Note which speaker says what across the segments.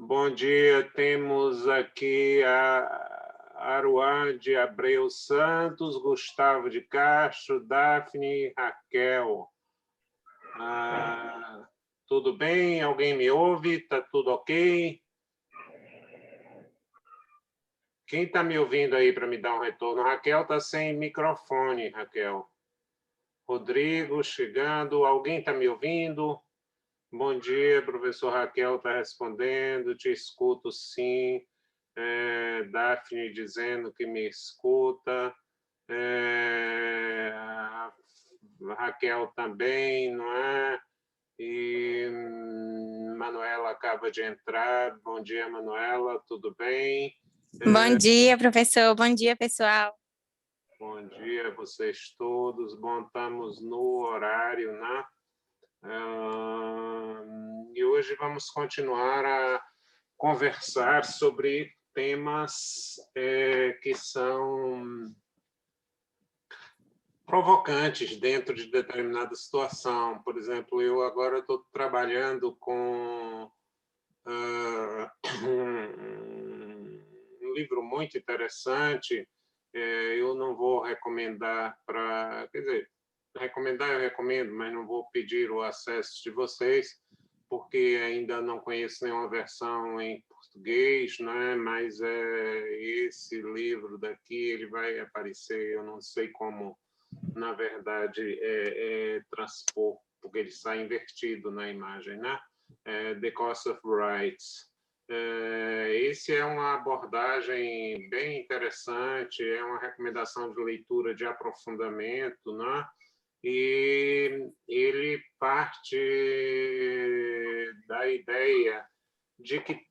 Speaker 1: Bom dia, temos aqui a Aruan de Abreu Santos, Gustavo de Castro, Daphne e Raquel. Tudo bem? Alguém me ouve? Está tudo ok? Quem está me ouvindo aí para me dar um retorno? Raquel está sem microfone, Raquel. Rodrigo chegando. Alguém está me ouvindo? Bom dia, professor Raquel está respondendo. Te escuto, sim. Daphne dizendo que me escuta. Raquel também, não é? E Manuela acaba de entrar. Bom dia, Manuela, tudo bem?
Speaker 2: Bom dia, professor. Bom dia, pessoal.
Speaker 1: Bom dia a vocês todos. Bom, estamos no horário, né? E hoje vamos continuar a conversar sobre temas que são provocantes dentro de determinada situação. Por exemplo, eu agora estou trabalhando com um livro muito interessante. Eu não vou recomendar para... Quer dizer, recomendar eu recomendo, mas não vou pedir o acesso de vocês, porque ainda não conheço nenhuma versão em português, né? Mas esse livro daqui ele vai aparecer, eu não sei como, na verdade, transpor, porque ele está invertido na imagem, né? The Cost of Rights. Esse é uma abordagem bem interessante, é uma recomendação de leitura de aprofundamento, né? E ele parte da ideia de que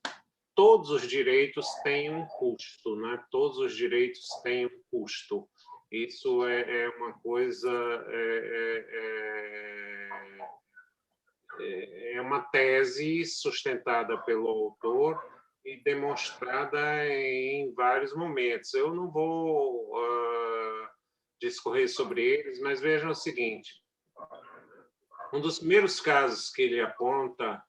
Speaker 1: todos os direitos têm um custo, né? Todos os direitos têm um custo. Isso é uma coisa, é uma tese sustentada pelo autor e demonstrada em vários momentos. Eu não vou discorrer sobre eles, mas vejam o seguinte: um dos primeiros casos que ele aponta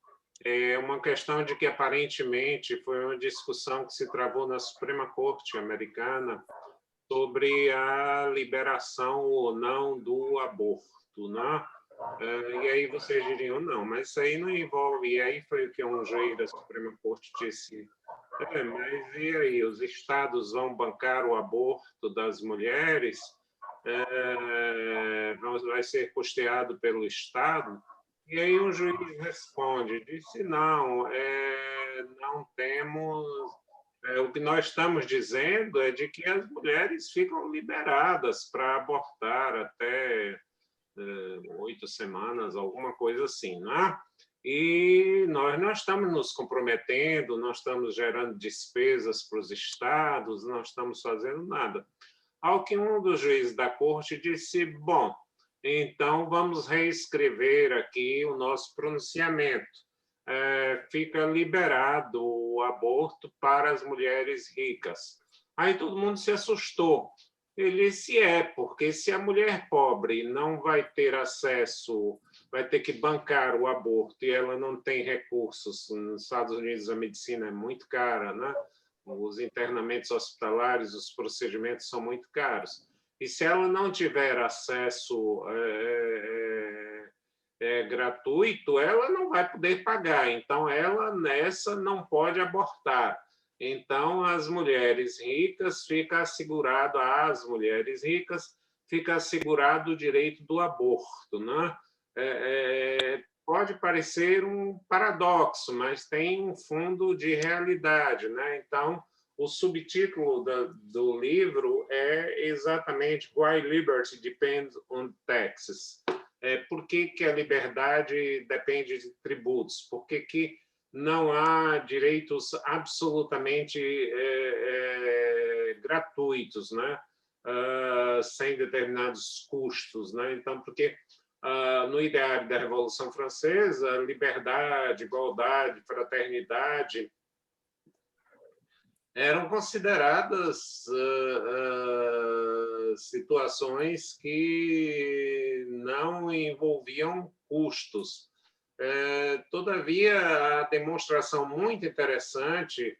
Speaker 1: é uma questão de que aparentemente foi uma discussão que se travou na Suprema Corte americana sobre a liberação ou não do aborto, né? E aí vocês diriam, não, mas isso aí não envolve... E aí foi o que um juiz da Suprema Corte disse, mas e aí, os estados vão bancar o aborto das mulheres? Vai ser custeado pelo Estado? E aí o juiz responde, disse, não, não temos... o que nós estamos dizendo é de que as mulheres ficam liberadas para abortar até 8 semanas, alguma coisa assim, né? E nós não estamos nos comprometendo, não estamos gerando despesas para os estados, não estamos fazendo nada. Ao que um dos juízes da corte disse, bom, então vamos reescrever aqui o nosso pronunciamento. Fica liberado o aborto para as mulheres ricas. Aí todo mundo se assustou. Ele disse, porque se a mulher pobre não vai ter acesso, vai ter que bancar o aborto e ela não tem recursos, nos Estados Unidos a medicina é muito cara, né? Os internamentos hospitalares, os procedimentos são muito caros. E se ela não tiver acesso gratuito, ela não vai poder pagar. Então, ela nessa não pode abortar. Então, as mulheres ricas fica assegurado, às mulheres ricas fica assegurado o direito do aborto, né? Pode parecer um paradoxo, mas tem um fundo de realidade, né? Então, o subtítulo do livro é exatamente Why Liberty Depends on Taxes. Por que a liberdade depende de tributos? Por que não há direitos absolutamente gratuitos, né? Sem determinados custos, né? Então, porque no ideário da Revolução Francesa, liberdade, igualdade, fraternidade eram consideradas situações que não envolviam custos. Todavia, a demonstração muito interessante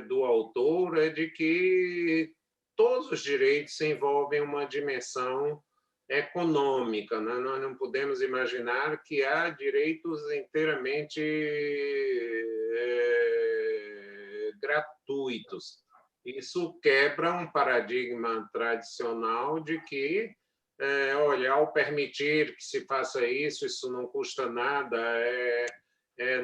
Speaker 1: do autor é de que todos os direitos envolvem uma dimensão econômica, né? Nós não podemos imaginar que há direitos inteiramente gratuitos. Isso quebra um paradigma tradicional de que, olha, ao permitir que se faça isso, isso não custa nada,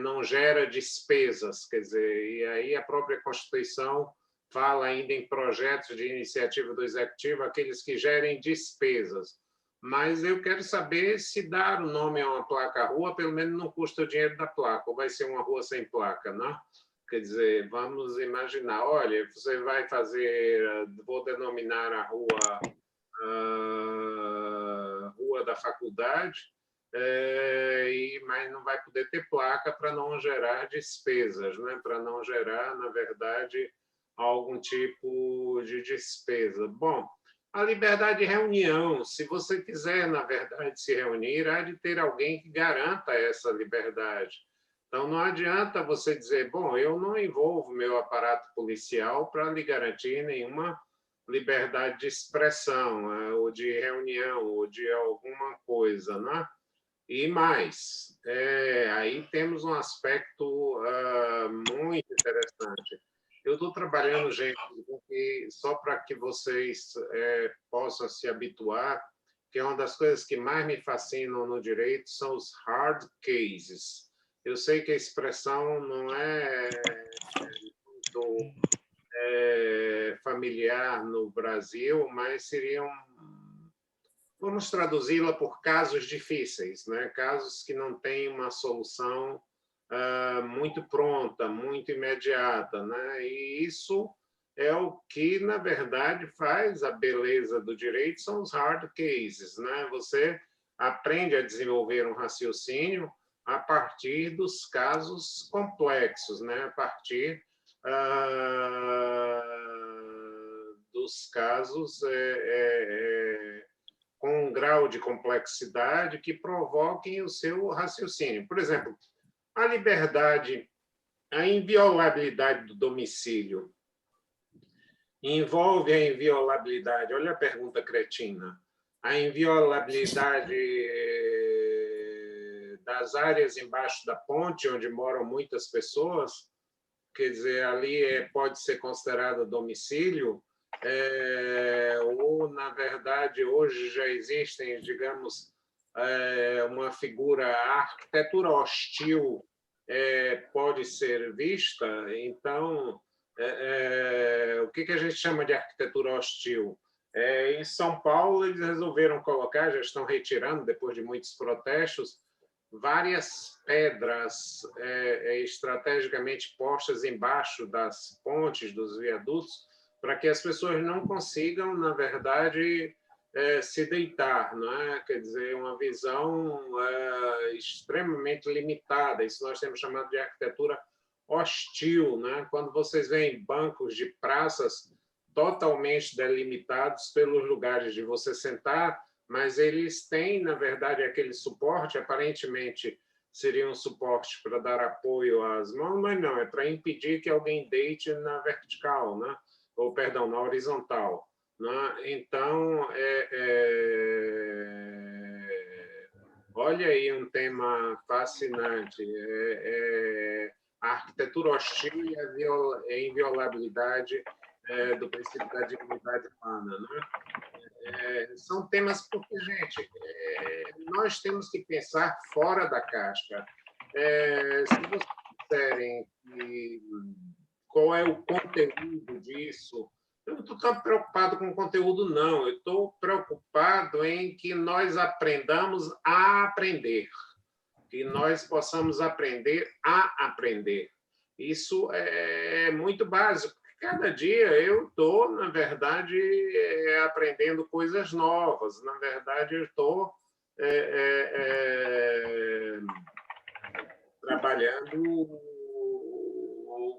Speaker 1: não gera despesas, quer dizer, e aí a própria Constituição fala ainda em projetos de iniciativa do Executivo, aqueles que gerem despesas. Mas eu quero saber se dar o nome a uma placa-rua, pelo menos não custa o dinheiro da placa, ou vai ser uma rua sem placa, não? Quer dizer, vamos imaginar, olha, você vai fazer, vou denominar a rua da faculdade, mas não vai poder ter placa para não gerar despesas, né? Para não gerar, na verdade, algum tipo de despesa. Bom, a liberdade de reunião, se você quiser, na verdade, se reunir, há de ter alguém que garanta essa liberdade. Então, não adianta você dizer, bom, eu não envolvo meu aparato policial para lhe garantir nenhuma liberdade de expressão, ou de reunião, ou de alguma coisa, né? E mais, aí temos um aspecto muito interessante. Eu estou trabalhando, gente, só para que vocês possam se habituar, que é uma das coisas que mais me fascinam no direito são os hard cases. Eu sei que a expressão não é muito familiar no Brasil, mas seriam, vamos traduzi-la por casos difíceis, né? Casos que não têm uma solução muito pronta, muito imediata, né? E isso é o que, na verdade, faz a beleza do direito, são os hard cases, né? Você aprende a desenvolver um raciocínio a partir dos casos complexos, né? A partir dos casos com um grau de complexidade que provoquem o seu raciocínio. Por exemplo, a liberdade, a inviolabilidade do domicílio envolve a inviolabilidade, olha a pergunta cretina, a inviolabilidade das áreas embaixo da ponte, onde moram muitas pessoas, quer dizer, ali pode ser considerado domicílio, ou, na verdade, hoje já existem, digamos, uma figura, a arquitetura hostil pode ser vista. Então, o que a gente chama de arquitetura hostil? Em São Paulo, eles resolveram colocar, já estão retirando, depois de muitos protestos, várias pedras estrategicamente postas embaixo das pontes, dos viadutos, para que as pessoas não consigam, na verdade, se deitar, não é? Quer dizer, uma visão extremamente limitada. Isso nós temos chamado de arquitetura hostil, né? Quando vocês veem bancos de praças totalmente delimitados pelos lugares de você sentar, mas eles têm, na verdade, aquele suporte, aparentemente seria um suporte para dar apoio às mãos, mas não, é para impedir que alguém deite na vertical, né? Ou, perdão, na horizontal. Né? Então, olha aí um tema fascinante. A arquitetura hostil e a inviolabilidade do princípio da dignidade humana. Né? São temas porque, gente, nós temos que pensar fora da caixa. Se vocês disserem qual é o conteúdo disso, eu não estou tão preocupado com o conteúdo, não. Eu estou preocupado em que nós aprendamos a aprender, que nós possamos aprender a aprender. Isso é muito básico. Cada dia eu estou, na verdade, aprendendo coisas novas. Na verdade, eu estou trabalhando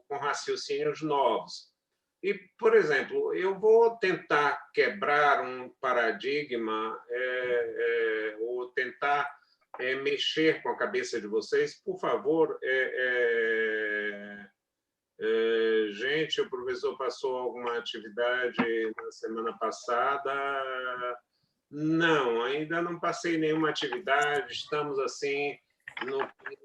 Speaker 1: com raciocínios novos. E, por exemplo, eu vou tentar quebrar um paradigma ou tentar mexer com a cabeça de vocês, por favor, gente, o professor passou alguma atividade na semana passada? Não, ainda não passei nenhuma atividade, estamos assim,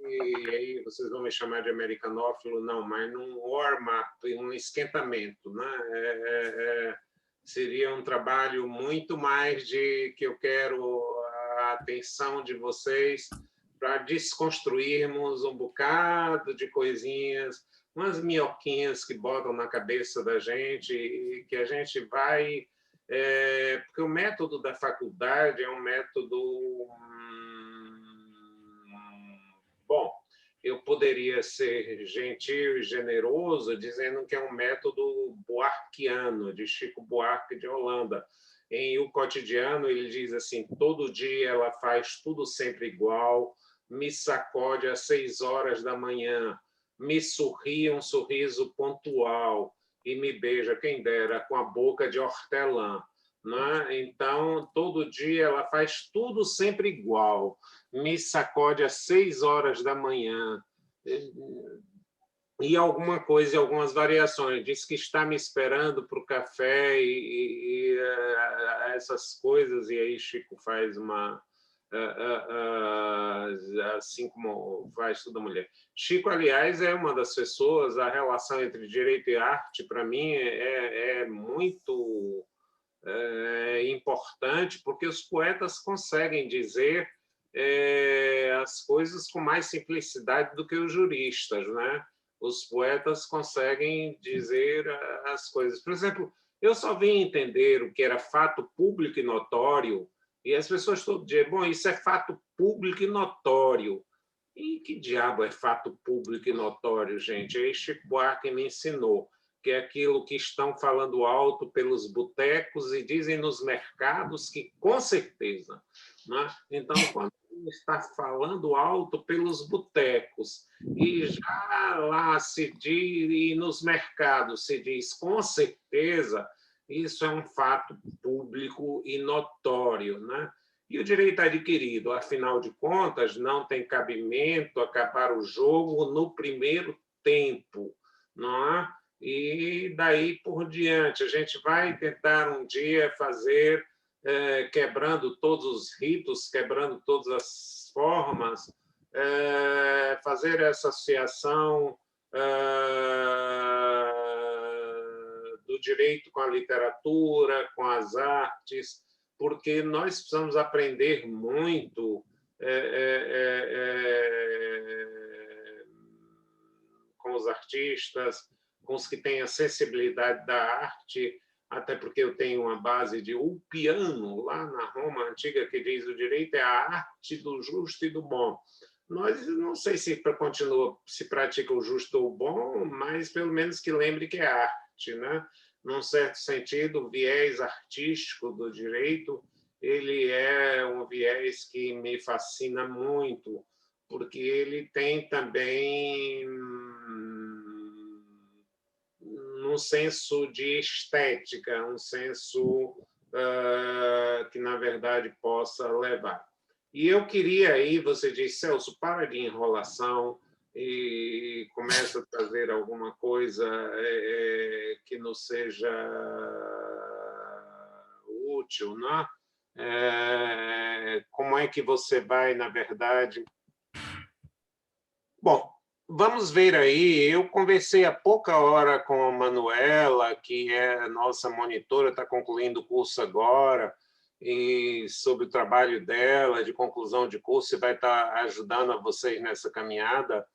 Speaker 1: e aí vocês vão me chamar de americanófilo, não, mas num warm-up, um esquentamento, né? Seria um trabalho muito mais de que eu quero a atenção de vocês para desconstruirmos um bocado de coisinhas, umas minhoquinhas que botam na cabeça da gente e que a gente vai... porque o método da faculdade é um método... Bom, eu poderia ser gentil e generoso dizendo que é um método buarquiano, de Chico Buarque de Holanda. Em O Cotidiano, ele diz assim, todo dia ela faz tudo sempre igual, me sacode às 6 horas da manhã, me sorri um sorriso pontual e me beija, quem dera, com a boca de hortelã. Né? Então, todo dia ela faz tudo sempre igual, me sacode às 6 horas da manhã, e alguma coisa, algumas variações, diz que está me esperando para o café e essas coisas, e aí Chico faz uma... assim como faz toda mulher. Chico, aliás, é uma das pessoas, a relação entre direito e arte, para mim, é muito importante, porque os poetas conseguem dizer as coisas com mais simplicidade do que os juristas, né? Os poetas conseguem dizer as coisas. Por exemplo, eu só vim entender o que era fato público e notório, e as pessoas todo dia, bom, isso é fato público e notório. E que diabo é fato público e notório, gente? Aí Chico Buarque me ensinou que é aquilo que estão falando alto pelos botecos e dizem nos mercados que, com certeza. Né? Então, quando está falando alto pelos botecos e já lá se diz, e nos mercados se diz com certeza, isso é um fato público e notório. Né? E o direito adquirido, afinal de contas, não tem cabimento acabar o jogo no primeiro tempo. Não é? E daí por diante. A gente vai tentar um dia fazer, quebrando todos os ritos, quebrando todas as formas, fazer essa associação do direito com a literatura, com as artes, porque nós precisamos aprender muito com os artistas, com os que têm a sensibilidade da arte, até porque eu tenho uma base de Ulpiano, lá na Roma antiga, que diz o direito é a arte do justo e do bom. Nós não sei se continua, se pratica o justo ou o bom, mas pelo menos que lembre que é arte, né? Num certo sentido, o viés artístico do direito, ele é um viés que me fascina muito, porque ele tem também um senso de estética, um senso que, na verdade, possa levar. E eu queria aí, você diz, Celso, para de enrolação e começa a trazer alguma coisa que nos seja útil, né? Como é que você vai, na verdade... Bom, vamos ver aí. Eu conversei há pouca hora com a Manuela, que é nossa monitora, está concluindo o curso agora, e sobre o trabalho dela, de conclusão de curso, e vai estar ajudando a vocês nessa caminhada.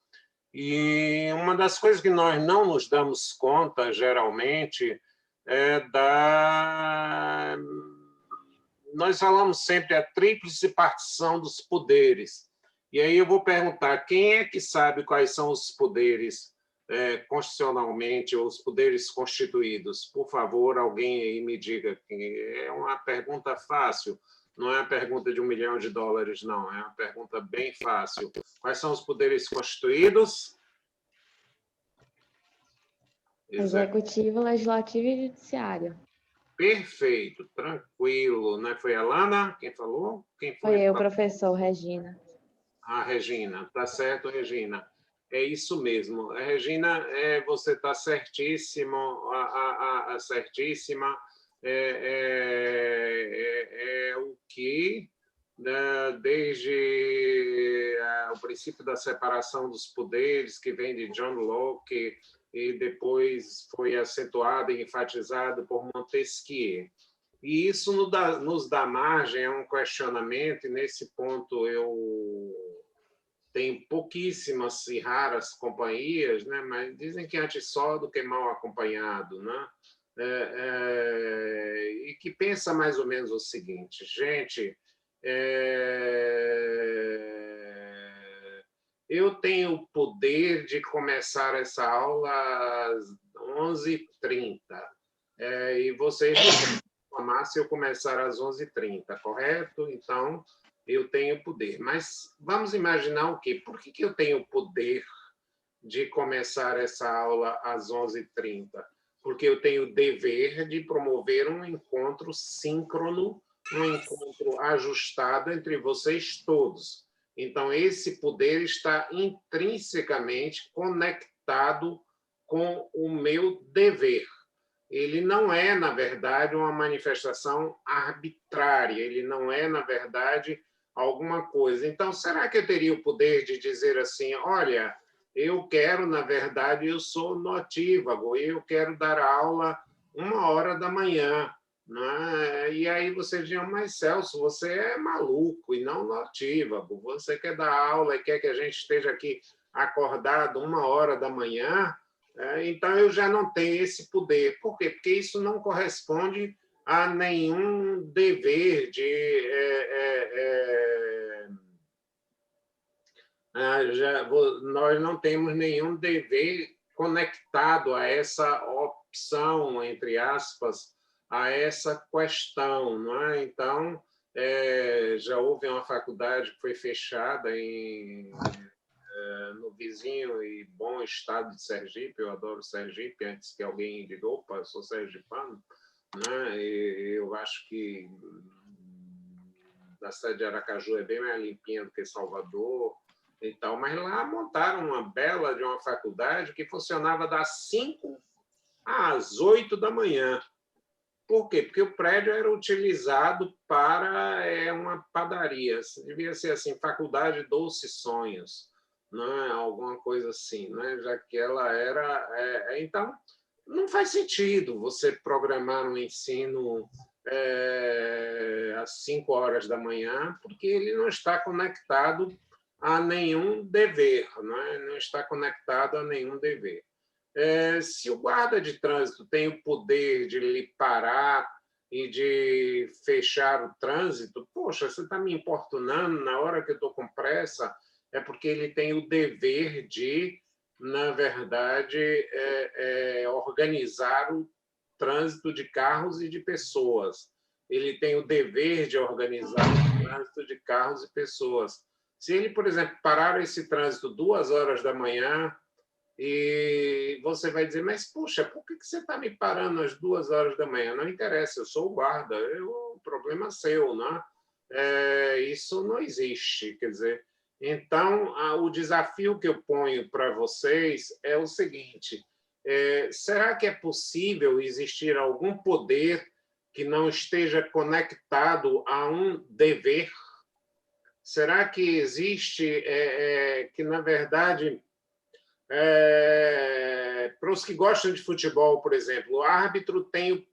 Speaker 1: E uma das coisas que nós não nos damos conta, geralmente, Nós falamos sempre a tríplice partição dos poderes. E aí eu vou perguntar, quem é que sabe quais são os poderes constitucionalmente, ou os poderes constituídos? Por favor, alguém aí me diga. É uma pergunta fácil, não é uma pergunta de $1 milhão, não. É uma pergunta bem fácil. Quais são os poderes constituídos?
Speaker 3: Executivo, legislativo e judiciário.
Speaker 1: Perfeito, tranquilo. Né? Foi a Lana quem falou? Quem
Speaker 3: foi eu, professor Regina.
Speaker 1: A Regina, tá certo, Regina. É isso mesmo. Regina, você está certíssimo, certíssima. O que, né, desde o princípio da separação dos poderes, que vem de John Locke, e depois foi acentuado e enfatizado por Montesquieu. E isso nos dá margem a um questionamento, e nesse ponto eu tenho pouquíssimas e raras companhias, né? Mas dizem que antes só do que mal acompanhado, né? E que pensa mais ou menos o seguinte, gente, eu tenho o poder de começar essa aula às 11h30, e vocês não podem reclamar se eu começar às 11h30, correto? Então, eu tenho poder. Mas vamos imaginar o quê? Por que eu tenho poder de começar essa aula às 11h30? Porque eu tenho o dever de promover um encontro síncrono, um encontro ajustado entre vocês todos. Então, esse poder está intrinsecamente conectado com o meu dever. Ele não é, na verdade, uma manifestação arbitrária, ele não é, na verdade, alguma coisa. Então, será que eu teria o poder de dizer assim, olha, eu quero, na verdade, eu sou notívago, eu quero dar aula 1h da manhã, né? E aí você diz, mas Celso, você é maluco e não notívago, você quer dar aula e quer que a gente esteja aqui acordado 1h da manhã? Então, eu já não tenho esse poder. Por quê? Porque isso não corresponde a nenhum dever de... nós não temos nenhum dever conectado a essa opção, entre aspas, a essa questão. Não é? Então, já houve uma faculdade que foi fechada no vizinho e bom estado de Sergipe, eu adoro Sergipe, antes que alguém diga, opa, eu sou sergipano, né? E eu acho que a cidade de Aracaju é bem mais limpinha do que Salvador e tal, mas lá montaram uma bela de uma faculdade que funcionava das 5 às 8 da manhã. Por quê? Porque o prédio era utilizado para uma padaria, devia ser assim, Faculdade Doces Sonhos, né? Alguma coisa assim, né? Já que ela era... Então, não faz sentido você programar um ensino às 5 horas da manhã, porque ele não está conectado a nenhum dever, né? Não está conectado a nenhum dever. Se o guarda de trânsito tem o poder de lhe parar e de fechar o trânsito, poxa, você está me importunando na hora que eu estou com pressa, é porque ele tem o dever de, na verdade, organizar o trânsito de carros e de pessoas. Ele tem o dever de organizar o trânsito de carros e pessoas. Se ele, por exemplo, parar esse trânsito 2h da manhã, e você vai dizer, mas, puxa, por que você está me parando às 2h da manhã? Não interessa, eu sou o guarda, o problema é seu, né? Isso não existe, quer dizer. Então, o desafio que eu ponho para vocês é o seguinte, será que é possível existir algum poder que não esteja conectado a um dever? Será que existe, que, na verdade... para os que gostam de futebol, por exemplo, o árbitro tem o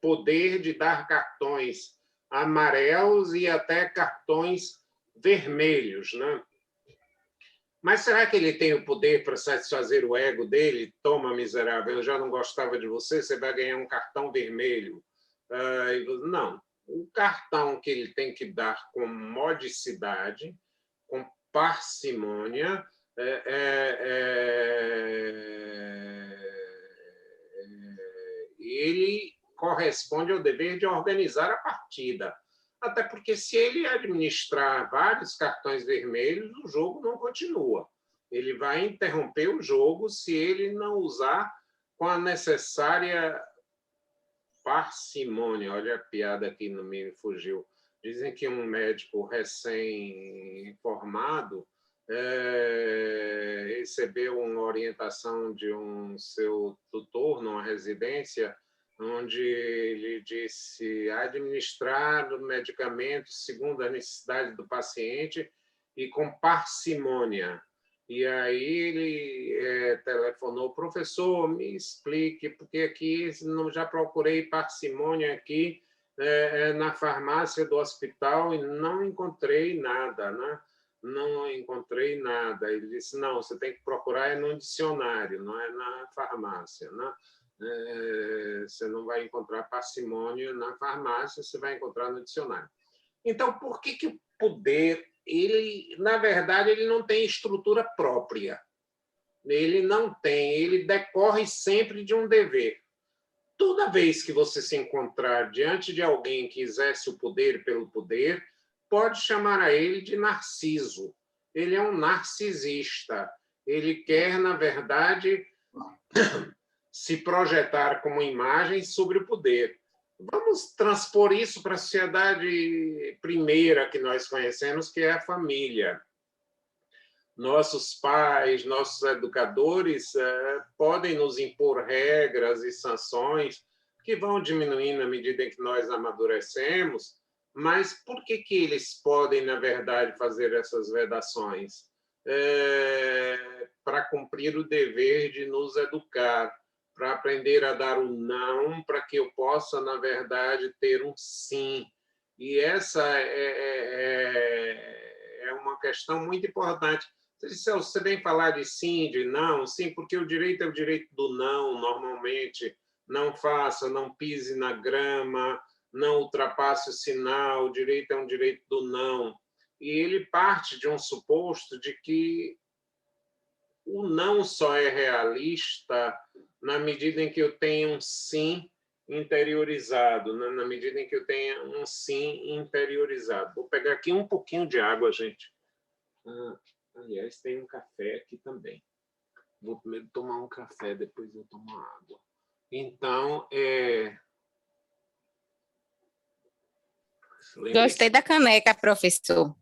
Speaker 1: poder de dar cartões amarelos e até cartões vermelhos, né? Mas será que ele tem o poder para satisfazer o ego dele? Toma, miserável, eu já não gostava de você, você vai ganhar um cartão vermelho. Não. O cartão que ele tem que dar com modicidade, com parcimônia, ele corresponde ao dever de organizar a partida. Até porque, se ele administrar vários cartões vermelhos, o jogo não continua. Ele vai interromper o jogo se ele não usar com a necessária parcimônia. Olha a piada aqui, no me fugiu. Dizem que um médico recém-formado recebeu uma orientação de um seu tutor numa residência, onde ele disse administrar o medicamento segundo a necessidade do paciente e com parcimônia. E aí ele telefonou, professor, me explique, porque aqui já procurei parcimônia aqui na farmácia do hospital e não encontrei nada, né? Não encontrei nada. Ele disse, não, você tem que procurar no dicionário, não é na farmácia, né? Você não vai encontrar parcimônia na farmácia, você vai encontrar no dicionário. Então, por que o poder, ele, na verdade, ele não tem estrutura própria? Ele não tem, ele decorre sempre de um dever. Toda vez que você se encontrar diante de alguém que exerce o poder pelo poder, pode chamar a ele de narciso. Ele é um narcisista. Ele quer, na verdade, se projetar como imagem sobre o poder. Vamos transpor isso para a sociedade primeira que nós conhecemos, que é a família. Nossos pais, nossos educadores podem nos impor regras e sanções que vão diminuindo à medida em que nós amadurecemos, mas por que eles podem, na verdade, fazer essas vedações? Para cumprir o dever de nos educar, para aprender a dar um não, para que eu possa, na verdade, ter um sim. E essa é uma questão muito importante. Você vem falar de sim, de não, sim, porque o direito é o direito do não, normalmente. Não faça, não pise na grama, não ultrapasse o sinal, o direito é um direito do não. E ele parte de um suposto de que o não só é realista na medida em que eu tenho um sim interiorizado, na medida em que eu tenha um sim interiorizado. Vou pegar aqui um pouquinho de água, gente. Aliás, tem um café aqui também. Vou primeiro tomar um café, depois eu tomo água. Então,
Speaker 2: Gostei da caneca, professor.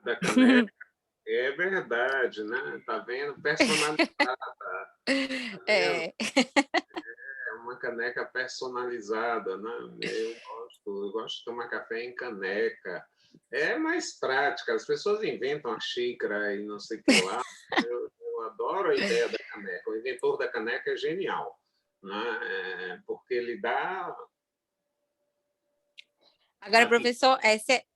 Speaker 1: Da caneca. É verdade, né? Tá vendo? Personalizada. Tá vendo? É uma caneca personalizada, né? Eu gosto de tomar café em caneca. É mais prática. As pessoas inventam a xícara e não sei o que lá. Eu adoro a ideia da caneca. O inventor da caneca é genial, né? Porque ele dá...
Speaker 2: Agora, professor,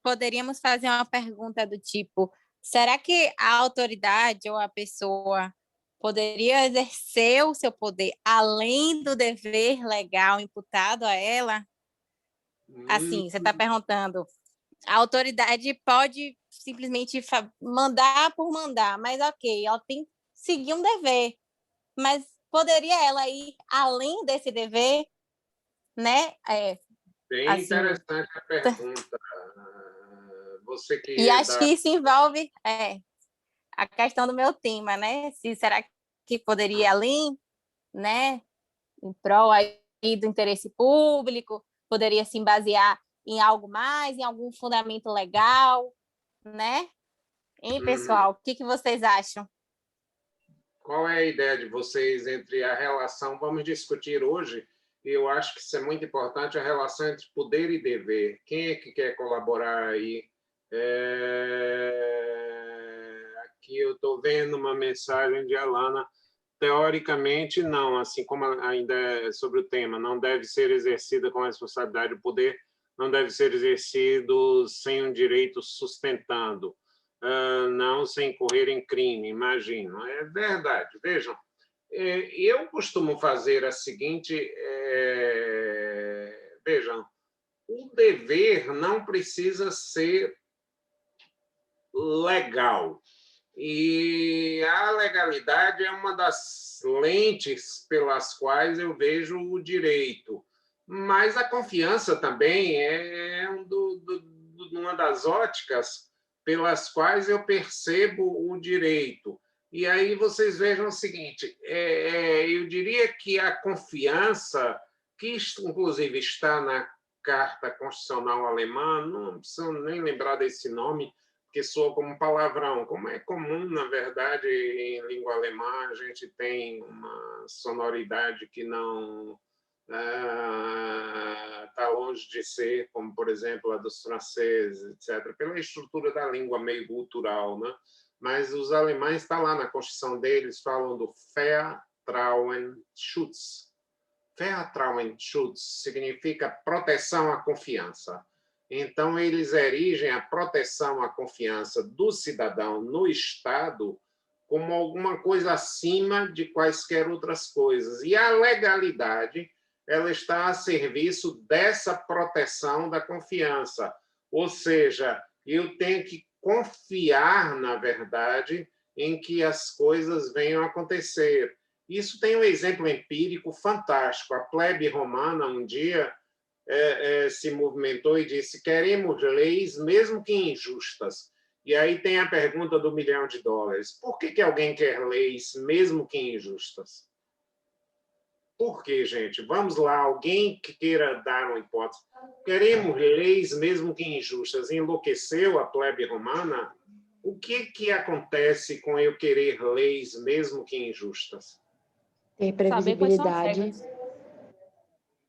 Speaker 2: poderíamos fazer uma pergunta do tipo, será que a autoridade ou a pessoa poderia exercer o seu poder além do dever legal imputado a ela? Assim, você está perguntando, a autoridade pode simplesmente mandar por mandar, mas ok, ela tem que seguir um dever, mas poderia ela ir além desse dever, né?
Speaker 1: Bem
Speaker 2: assim,
Speaker 1: interessante a pergunta. Você que
Speaker 2: e acho que isso envolve a questão do meu tema, né? Será que poderia ir além, né? Em prol aí do interesse público, poderia se basear em algo mais, em algum fundamento legal, né? Hein, pessoal? O que vocês acham?
Speaker 1: Qual é a ideia de vocês entre a relação? Vamos discutir hoje, e eu acho que isso é muito importante, a relação entre poder e dever. Quem é que quer colaborar aí? Aqui eu estou vendo uma mensagem de Alana. Teoricamente, não, assim como ainda é sobre o tema, não deve ser exercida com responsabilidade o poder, não deve ser exercido sem um direito sustentando. Não sem correr em crime, imagino. É verdade. Vejam, eu costumo fazer a seguinte... Vejam, o dever não precisa ser legal. E a legalidade é uma das lentes pelas quais eu vejo o direito. Mas a confiança também é uma das óticas pelas quais eu percebo o direito. E aí vocês vejam o seguinte, eu diria que a confiança, que inclusive está na Carta Constitucional Alemã, não preciso nem lembrar desse nome, que soa como palavrão. Como é comum, na verdade, em língua alemã, a gente tem uma sonoridade que não está longe de ser, como, por exemplo, a dos franceses, etc., pela estrutura da língua meio gutural, né? Mas os alemães, está lá na Constituição deles, falam do Vertrauensschutz. Vertrauensschutz significa proteção à confiança. Então, eles erigem a proteção à confiança do cidadão no Estado como alguma coisa acima de quaisquer outras coisas. E a legalidade, ela está a serviço dessa proteção da confiança. Ou seja, eu tenho que confiar, na verdade, em que as coisas venham a acontecer. Isso tem um exemplo empírico fantástico. A plebe romana, um dia, se movimentou e disse: queremos leis, mesmo que injustas. E aí tem a pergunta do $1 milhão. Por que alguém quer leis, mesmo que injustas? Por quê, gente? Vamos lá, alguém que queira dar uma hipótese. Queremos leis, mesmo que injustas. Enlouqueceu a plebe romana? O que acontece com eu querer leis, mesmo que injustas?
Speaker 3: Tem previsibilidade.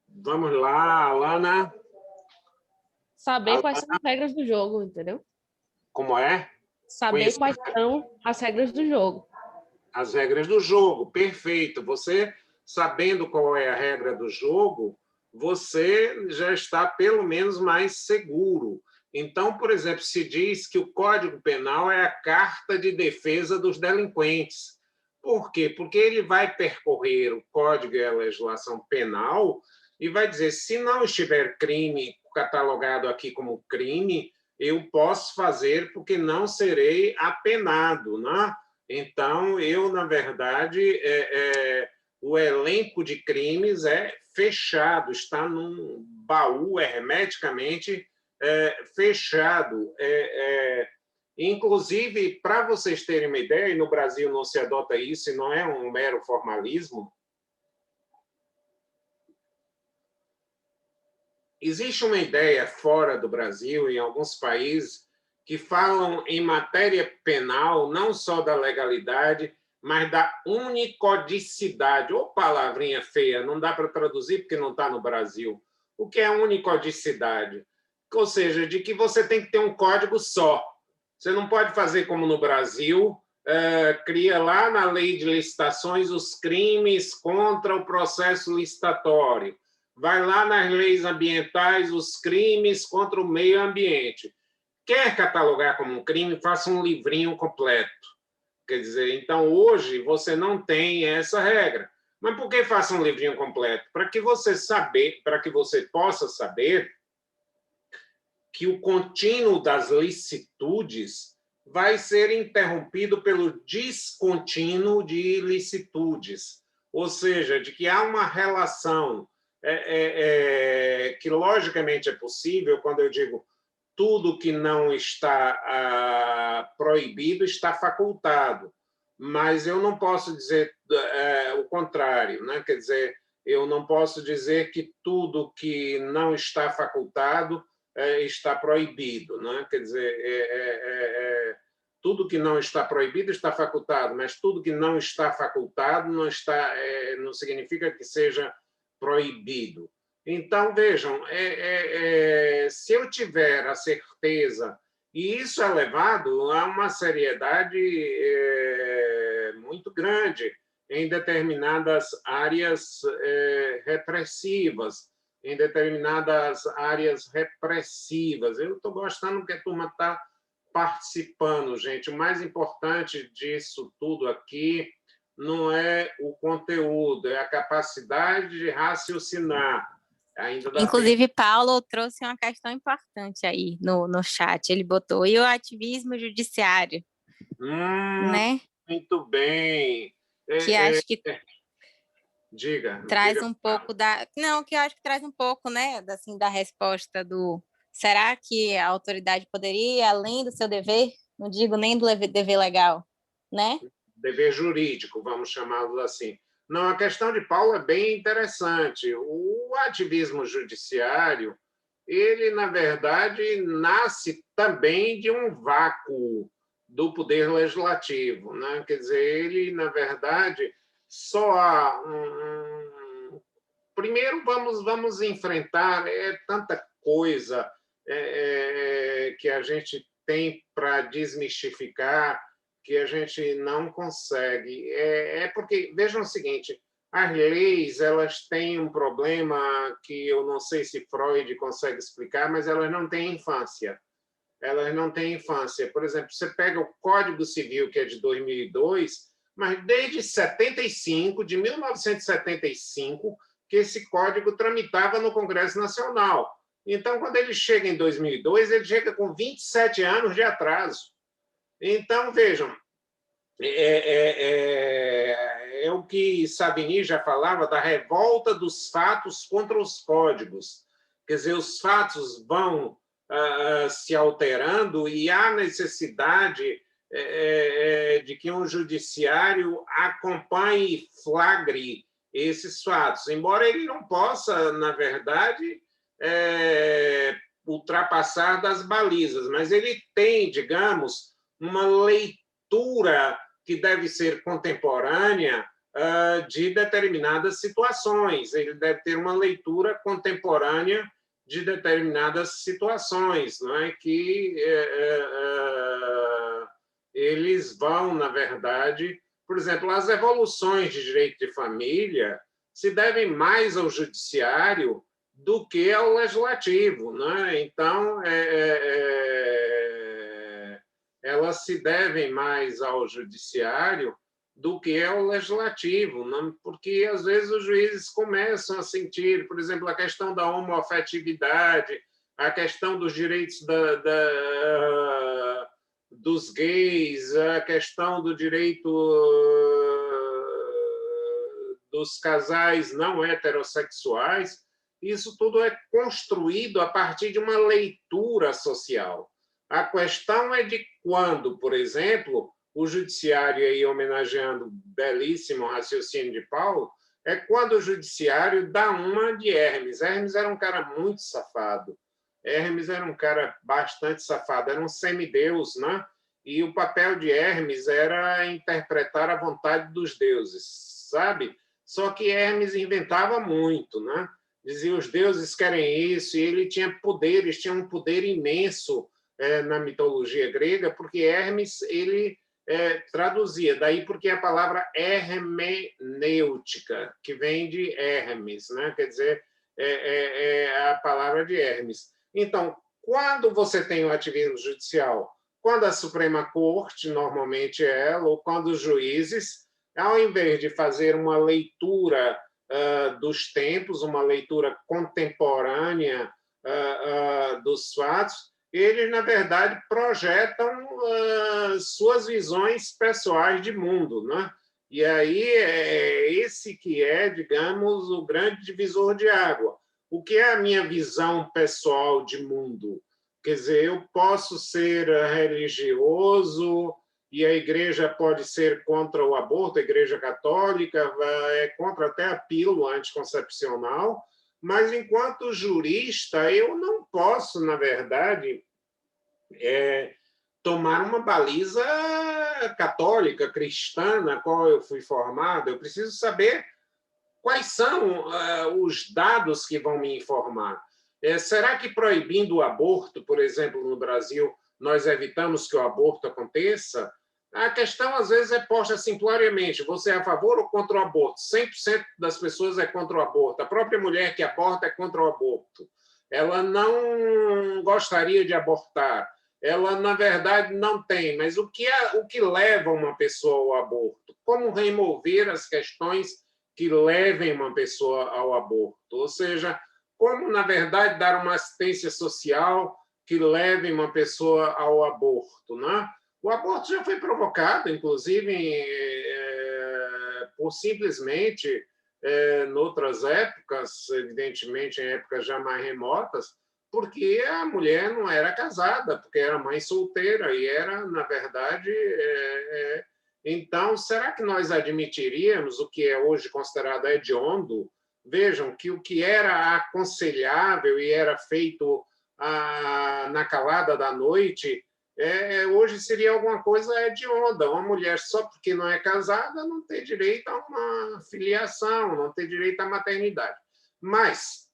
Speaker 1: Vamos lá, Alana.
Speaker 4: Saber quais são as regras do jogo, entendeu?
Speaker 1: Como é?
Speaker 4: Saber quais são as regras do jogo.
Speaker 1: As regras do jogo, perfeito. Você, sabendo qual é a regra do jogo, você já está, pelo menos, mais seguro. Então, por exemplo, se diz que o Código Penal é a carta de defesa dos delinquentes. Por quê? Porque ele vai percorrer o Código e a legislação penal e vai dizer, se não estiver crime catalogado aqui como crime, eu posso fazer porque não serei apenado, né? Então, eu, na verdade, o elenco de crimes é fechado, está num baú hermeticamente fechado. Inclusive, para vocês terem uma ideia, e no Brasil não se adota isso, e não é um mero formalismo, existe uma ideia fora do Brasil, em alguns países, que falam em matéria penal, não só da legalidade, mas da unicodicidade. Ô, palavrinha feia, não dá para traduzir porque não está no Brasil. O que é unicodicidade? Ou seja, de que você tem que ter um código só. Você não pode fazer como no Brasil, cria lá na lei de licitações os crimes contra o processo licitatório. Vai lá nas leis ambientais os crimes contra o meio ambiente. Quer catalogar como um crime, faça um livrinho completo. Quer dizer, então, hoje, você não tem essa regra. Mas por que faça um livrinho completo? Para que você possa saber que o contínuo das licitudes vai ser interrompido pelo descontínuo de ilicitudes. Ou seja, de que há uma relação que, logicamente, é possível quando eu digo tudo que não está proibido está facultado, mas eu não posso dizer o contrário, né? Quer dizer, eu não posso dizer que tudo que não está facultado está proibido, né? Quer dizer, tudo que não está proibido está facultado, mas tudo que não está facultado não significa que seja proibido. Então, vejam, se eu tiver a certeza, e isso é levado a uma seriedade muito grande em determinadas áreas repressivas, Eu estou gostando que a turma está participando, gente. O mais importante disso tudo aqui não é o conteúdo, é a capacidade de raciocinar.
Speaker 2: Inclusive, Paulo trouxe uma questão importante aí no chat. Ele botou, e o ativismo judiciário? Né?
Speaker 1: Muito bem.
Speaker 2: Que acho que traz
Speaker 1: diga.
Speaker 2: Um pouco da... Não, que eu acho que traz um pouco, né, assim, da resposta do... Será que a autoridade poderia, além do seu dever, não digo nem do dever legal, né?
Speaker 1: Dever jurídico, vamos chamá-lo assim. Não, a questão de Paulo é bem interessante. O ativismo judiciário, ele, na verdade, nasce também de um vácuo do poder legislativo, né? Quer dizer, ele, na verdade, só há primeiro vamos enfrentar tanta coisa que a gente tem para desmistificar que a gente não consegue. Porque, vejam o seguinte, as leis elas têm um problema que eu não sei se Freud consegue explicar, mas elas não têm infância. Elas não têm infância. Por exemplo, você pega o Código Civil, que é de 2002, mas desde 75, de 1975, que esse código tramitava no Congresso Nacional. Então, quando ele chega em 2002, ele chega com 27 anos de atraso. Então, vejam, é o que Savigny já falava da revolta dos fatos contra os códigos. Quer dizer, os fatos vão se alterando e há necessidade de que um judiciário acompanhe e flagre esses fatos, embora ele não possa, na verdade, ultrapassar das balizas, mas ele tem, digamos, uma leitura que deve ser contemporânea de determinadas situações. Ele deve ter uma leitura contemporânea de determinadas situações, não é? Que eles vão, na verdade, por exemplo, as evoluções de direito de família se devem mais ao judiciário do que ao legislativo, né? Então, elas se devem mais ao judiciário do que ao legislativo, não? Porque, às vezes, os juízes começam a sentir, por exemplo, a questão da homoafetividade, a questão dos direitos dos gays, a questão do direito dos casais não heterossexuais, isso tudo é construído a partir de uma leitura social. A questão é de quando, por exemplo, o judiciário, aí homenageando o belíssimo raciocínio de Paulo, é quando o judiciário dá uma de Hermes. Hermes era um cara muito safado. Hermes era um cara bastante safado, era um semideus, né? E o papel de Hermes era interpretar a vontade dos deuses, sabe? Só que Hermes inventava muito, né? Dizia, os deuses querem isso, e ele tinha poderes, tinha um poder imenso na mitologia grega, porque Hermes, ele traduzia, daí porque a palavra hermenêutica, que vem de Hermes, né? Quer dizer, a palavra de Hermes. Então, quando você tem o ativismo judicial, quando a Suprema Corte, normalmente ela, ou quando os juízes, ao invés de fazer uma leitura dos tempos, uma leitura contemporânea dos fatos, eles, na verdade, projetam suas visões pessoais de mundo, né? E aí é esse que é, digamos, o grande divisor de água. O que é a minha visão pessoal de mundo? Quer dizer, eu posso ser religioso e a igreja pode ser contra o aborto, a igreja católica é contra até a pílula anticoncepcional, mas, enquanto jurista, eu não posso, na verdade, tomar uma baliza católica, cristã, na qual eu fui formado. Eu preciso saber quais são os dados que vão me informar. Será que proibindo o aborto, por exemplo, no Brasil, nós evitamos que o aborto aconteça? A questão, às vezes, é posta simploriamente. Você é a favor ou contra o aborto? 100% das pessoas é contra o aborto. A própria mulher que aborta é contra o aborto. Ela não gostaria de abortar. Ela, na verdade, não tem. Mas o que leva uma pessoa ao aborto? Como remover as questões que levem uma pessoa ao aborto? Ou seja, como, na verdade, dar uma assistência social que leve uma pessoa ao aborto, né? O aborto já foi provocado, inclusive, por simplesmente, em outras épocas, evidentemente em épocas já mais remotas, porque a mulher não era casada, porque era mãe solteira e era, na verdade... Então, será que nós admitiríamos o que é hoje considerado hediondo, Vejam que o que era aconselhável e era feito na calada da noite, hoje seria alguma coisa hedionda. Uma mulher, só porque não é casada, não tem direito a uma filiação, não tem direito à maternidade. Mas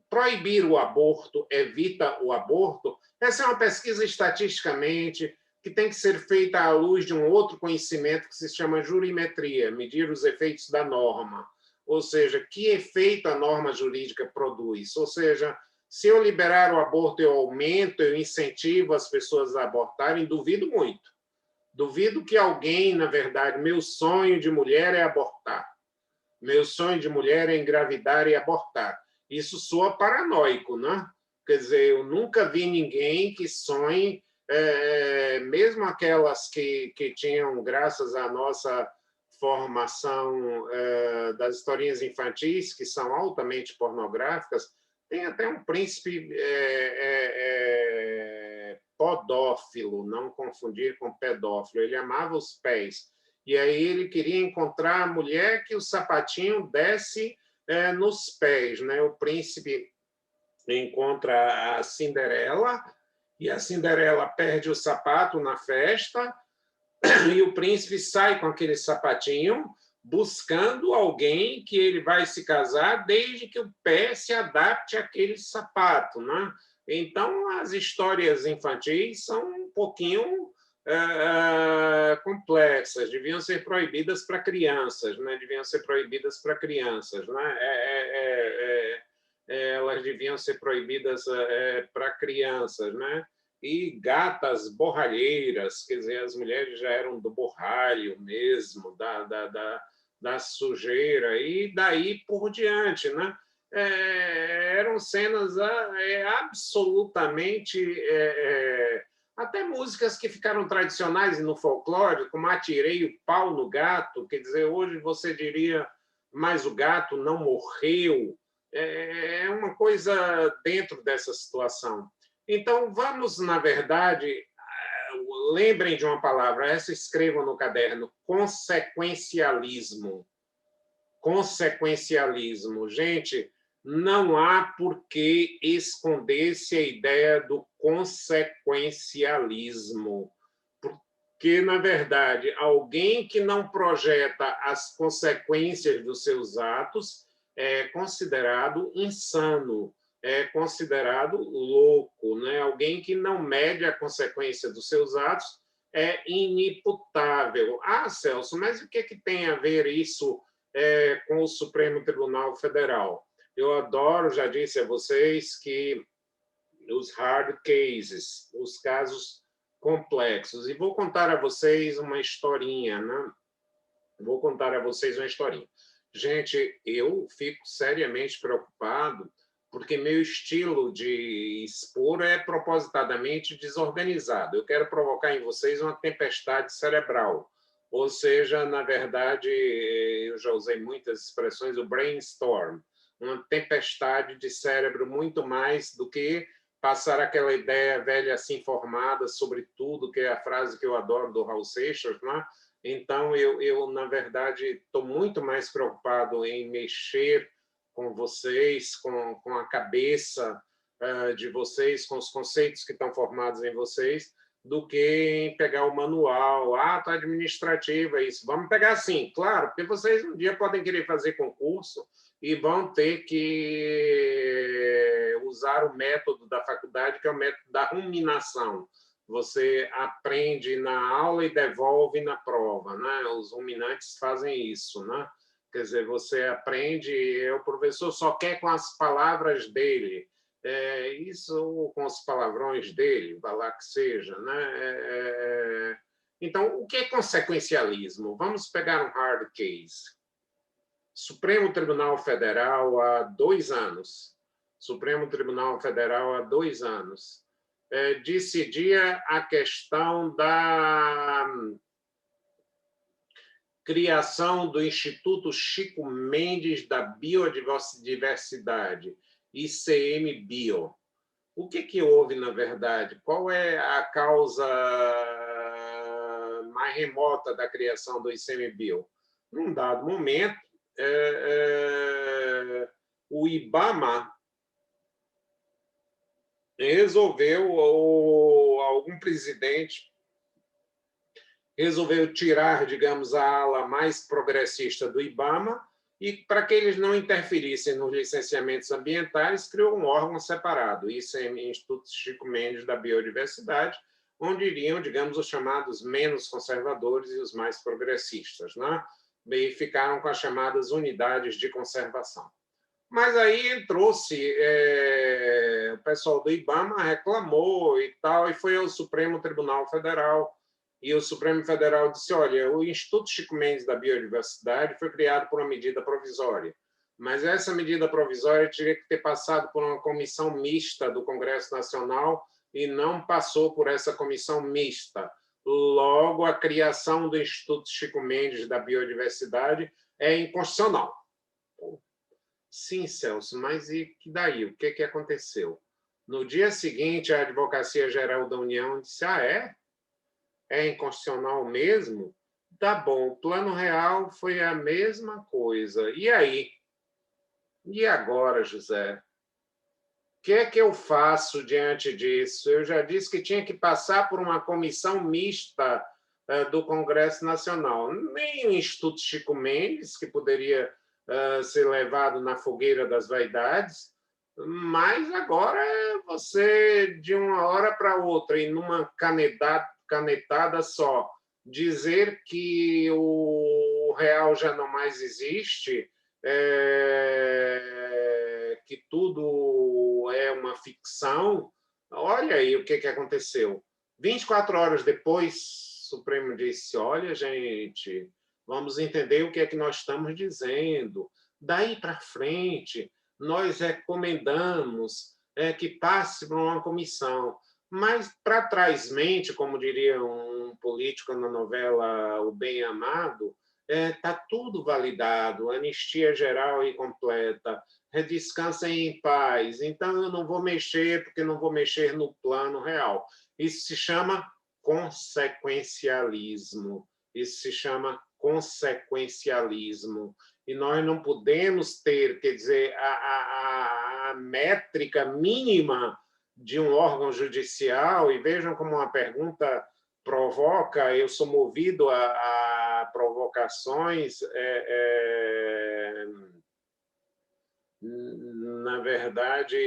Speaker 1: proibir o aborto evita o aborto? Essa é uma pesquisa estatisticamente que tem que ser feita à luz de um outro conhecimento que se chama jurimetria, medir os efeitos da norma. Ou seja, que efeito a norma jurídica produz? Ou seja, se eu liberar o aborto, eu aumento, eu incentivo as pessoas a abortarem? Duvido muito. Duvido que alguém, na verdade, meu sonho de mulher é abortar. Meu sonho de mulher é engravidar e abortar. Isso soa paranoico, né? Quer dizer, eu nunca vi ninguém que sonhe, mesmo aquelas que tinham, graças à nossa formação das historinhas infantis, que são altamente pornográficas, tem até um príncipe podófilo, não confundir com pedófilo. Ele amava os pés. E aí ele queria encontrar a mulher que o sapatinho desse nos pés, né? O príncipe encontra a Cinderela, e a Cinderela perde o sapato na festa, e o príncipe sai com aquele sapatinho, buscando alguém que ele vai se casar desde que o pé se adapte àquele sapato, né? Então, as histórias infantis são um pouquinho complexas, deviam ser proibidas para crianças, né? Deviam ser proibidas para crianças, né? Elas deviam ser proibidas para crianças, né? E gatas borralheiras, quer dizer, as mulheres já eram do borralho mesmo, da sujeira, e daí por diante, né? Eram cenas absolutamente... até músicas que ficaram tradicionais no folclore, como Atirei o Pau no Gato, quer dizer, hoje você diria, mas o gato não morreu. É uma coisa dentro dessa situação. Então, vamos, na verdade, lembrem de uma palavra, essa escrevam no caderno, consequencialismo. Consequencialismo. Gente, não há por que esconder-se a ideia do consequencialismo, porque, na verdade, alguém que não projeta as consequências dos seus atos é considerado insano, é considerado louco, né? Alguém que não mede a consequência dos seus atos é inimputável. Ah, Celso, mas o que tem a ver isso com o Supremo Tribunal Federal? Eu adoro, já disse a vocês, que os hard cases, os casos complexos, e vou contar a vocês uma historinha, né? Vou contar a vocês uma historinha. Gente, eu fico seriamente preocupado porque meu estilo de expor é propositadamente desorganizado. Eu quero provocar em vocês uma tempestade cerebral. Ou seja, na verdade, eu já usei muitas expressões, o brainstorm, uma tempestade de cérebro muito mais do que passar aquela ideia velha assim formada sobre tudo, que é a frase que eu adoro do Raul Seixas, né? Então, eu na verdade, estou muito mais preocupado em mexer com vocês, com a cabeça de vocês, com os conceitos que estão formados em vocês, do que em pegar o manual, ato administrativo, é isso. Vamos pegar assim, claro, porque vocês um dia podem querer fazer concurso e vão ter que usar o método da faculdade, que é o método da ruminação. Você aprende na aula e devolve na prova, né? Os ruminantes fazem isso, né? Quer dizer, você aprende, o professor só quer com as palavras dele, isso com os palavrões dele, vai lá que seja, né? Então, o que é consequencialismo? Vamos pegar um hard case. Supremo Tribunal Federal há 2 anos. Supremo Tribunal Federal há 2 anos. Decidia a questão da criação do Instituto Chico Mendes da Biodiversidade, ICMBio. O que houve, na verdade? Qual é a causa mais remota da criação do ICMBio? Num dado momento, o IBAMA resolveu, ou algum presidente resolveu tirar, digamos, a ala mais progressista do IBAMA e, para que eles não interferissem nos licenciamentos ambientais, criou um órgão separado, isso é o Instituto Chico Mendes da Biodiversidade, onde iriam, digamos, os chamados menos conservadores e os mais progressistas, né? E ficaram com as chamadas unidades de conservação. Mas aí entrou-se, o pessoal do IBAMA reclamou e tal, e foi ao Supremo Tribunal Federal, e o Supremo Federal disse, olha, o Instituto Chico Mendes da Biodiversidade foi criado por uma medida provisória, mas essa medida provisória teria que ter passado por uma comissão mista do Congresso Nacional e não passou por essa comissão mista. Logo, a criação do Instituto Chico Mendes da Biodiversidade é inconstitucional. Sim, Celso, mas e que daí? O que aconteceu? No dia seguinte, a Advocacia Geral da União disse, é inconstitucional mesmo? Tá bom, o Plano Real foi a mesma coisa. E aí? E agora, José? O que é que eu faço diante disso? Eu já disse que tinha que passar por uma comissão mista do Congresso Nacional. Nem o Instituto Chico Mendes, que poderia ser levado na fogueira das vaidades, mas agora você, de uma hora para outra, e numa canetada só, dizer que o real já não mais existe, que tudo é uma ficção. Olha aí o que aconteceu. 24 horas depois, o Supremo disse, olha, gente, vamos entender o que é que nós estamos dizendo. Daí para frente, nós recomendamos que passe por uma comissão. Mas, para trás mente, como diria um político na novela O Bem Amado, está tudo validado, anistia geral e completa, descansem em paz, então eu não vou mexer, porque não vou mexer no plano real. Isso se chama consequencialismo. Isso se chama consequencialismo. E nós não podemos ter, quer dizer, a métrica mínima de um órgão judicial, e vejam como uma pergunta provoca, eu sou movido a provocações, na verdade,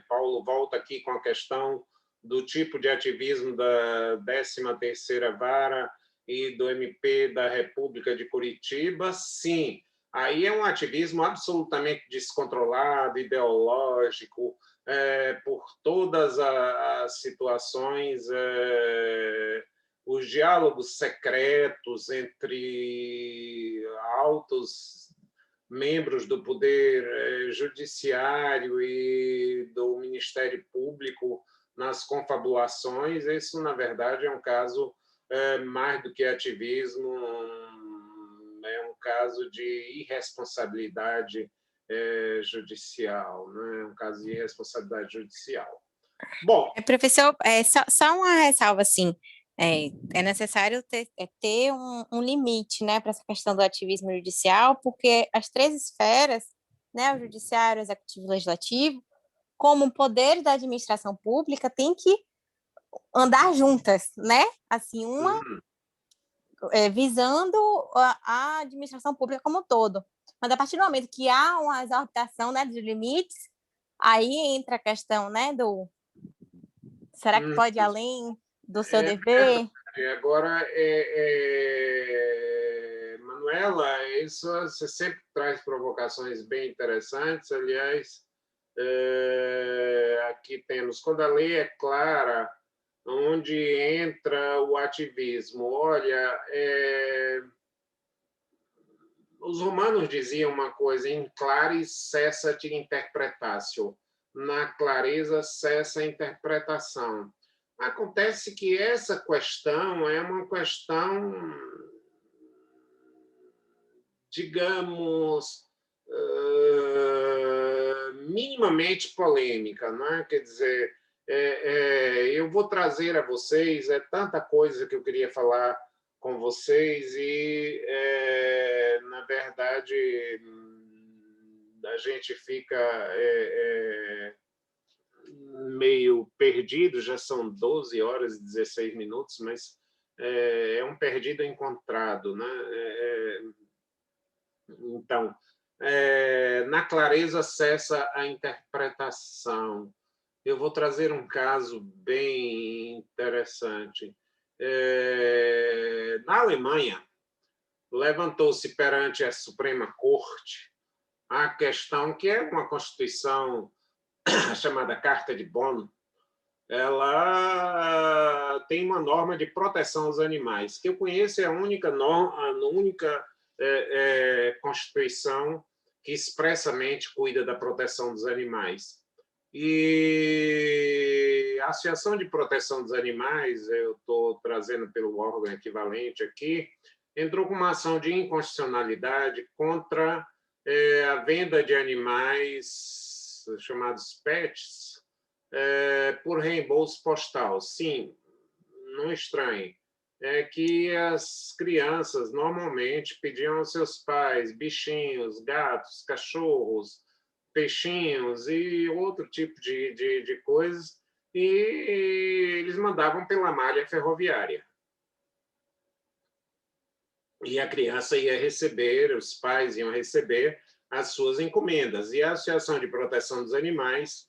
Speaker 1: Paulo volta aqui com a questão do tipo de ativismo da 13ª Vara e do MP da República de Curitiba, sim, aí é um ativismo absolutamente descontrolado, ideológico, por todas as situações, os diálogos secretos entre altos membros do Poder Judiciário e do Ministério Público nas confabulações, isso, na verdade, é um caso mais do que ativismo, é um caso de irresponsabilidade judicial, né? Um caso de irresponsabilidade judicial. Bom,
Speaker 2: professor, só uma ressalva, assim, é necessário ter um limite, né, para essa questão do ativismo judicial, porque as três esferas, né, o judiciário, o executivo e o legislativo, como poder da administração pública, tem que andar juntas, né? Assim, uma visando a administração pública como um todo. Mas a partir do momento que há uma exorbitação, né, de limites, aí entra a questão, né, do será que pode ir além do seu dever?
Speaker 1: Agora, Manuela, isso você sempre traz provocações bem interessantes. Aliás, aqui temos, quando a lei é clara, onde entra o ativismo. Olha, os romanos diziam uma coisa, in claris cessat interpretatio, na clareza cessa a interpretação. Acontece que essa questão é uma questão, digamos, minimamente polêmica, não é? Quer dizer, eu vou trazer a vocês tanta coisa que eu queria falar com vocês e, na verdade, verdade, a gente fica meio perdido, já são 12 horas e 16 minutos, mas é um perdido encontrado, né? Então, na clareza cessa a interpretação. Eu vou trazer um caso bem interessante. Na Alemanha, levantou-se perante a Suprema Corte a questão que é uma Constituição chamada Carta de Bonn. Ela tem uma norma de proteção aos animais, que eu conheço, é a única Constituição que expressamente cuida da proteção dos animais. E a Associação de Proteção dos Animais, eu estou trazendo pelo órgão equivalente aqui, entrou com uma ação de inconstitucionalidade contra a venda de animais chamados pets por reembolso postal. Sim, não estranhe. É que as crianças normalmente pediam aos seus pais bichinhos, gatos, cachorros, peixinhos e outro tipo de coisas, e eles mandavam pela malha ferroviária. E a criança ia receber, os pais iam receber as suas encomendas. E a Associação de Proteção dos Animais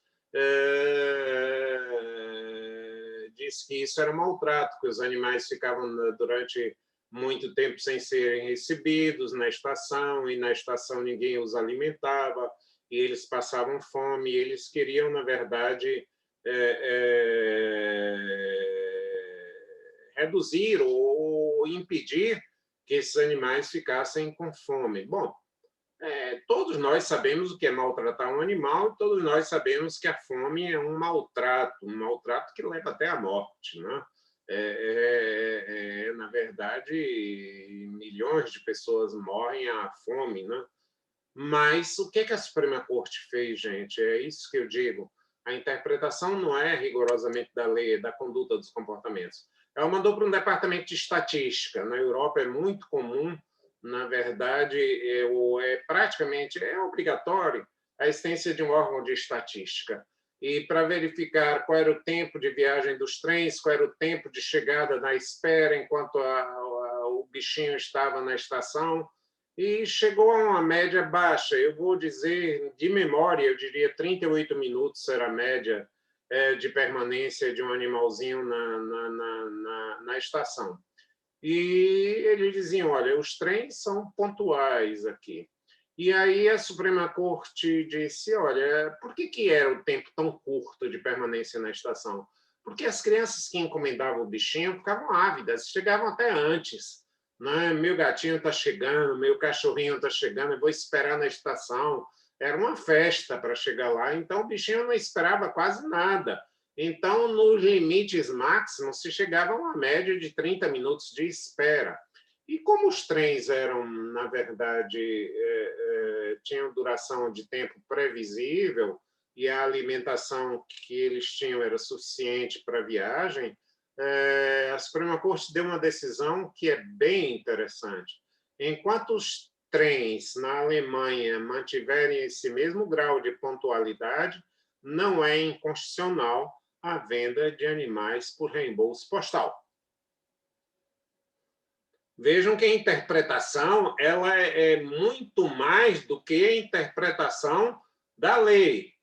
Speaker 1: disse que isso era maltrato, que os animais ficavam durante muito tempo sem serem recebidos na estação, e na estação ninguém os alimentava, e eles passavam fome, e eles queriam, na verdade, reduzir ou impedir que esses animais ficassem com fome. Bom, todos nós sabemos o que é maltratar um animal, e todos nós sabemos que a fome é um maltrato que leva até à morte, né? Na verdade, milhões de pessoas morrem à fome, né? Mas o que a Suprema Corte fez, gente? É isso que eu digo. A interpretação não é rigorosamente da lei, é da conduta dos comportamentos. Ela mandou para um departamento de estatística. Na Europa é muito comum, na verdade, praticamente obrigatório a existência de um órgão de estatística. E para verificar qual era o tempo de viagem dos trens, qual era o tempo de chegada na espera enquanto o bichinho estava na estação, e chegou a uma média baixa. Eu vou dizer, de memória, eu diria 38 minutos era a média de permanência de um animalzinho na estação. E eles diziam, olha, os trens são pontuais aqui. E aí a Suprema Corte disse, olha, por que era o tempo tão curto de permanência na estação? Porque as crianças que encomendavam o bichinho ficavam ávidas, chegavam até antes. Né? Meu gatinho está chegando, meu cachorrinho está chegando, eu vou esperar na estação. Era uma festa para chegar lá, então o bichinho não esperava quase nada. Então, nos limites máximos, se chegava a uma média de 30 minutos de espera. E como os trens eram, na verdade, tinham duração de tempo previsível e a alimentação que eles tinham era suficiente para a viagem, a Suprema Corte deu uma decisão que é bem interessante. Enquanto os trens na Alemanha mantiverem esse mesmo grau de pontualidade, não é inconstitucional a venda de animais por reembolso postal. Vejam que a interpretação ela é muito mais do que a interpretação da lei.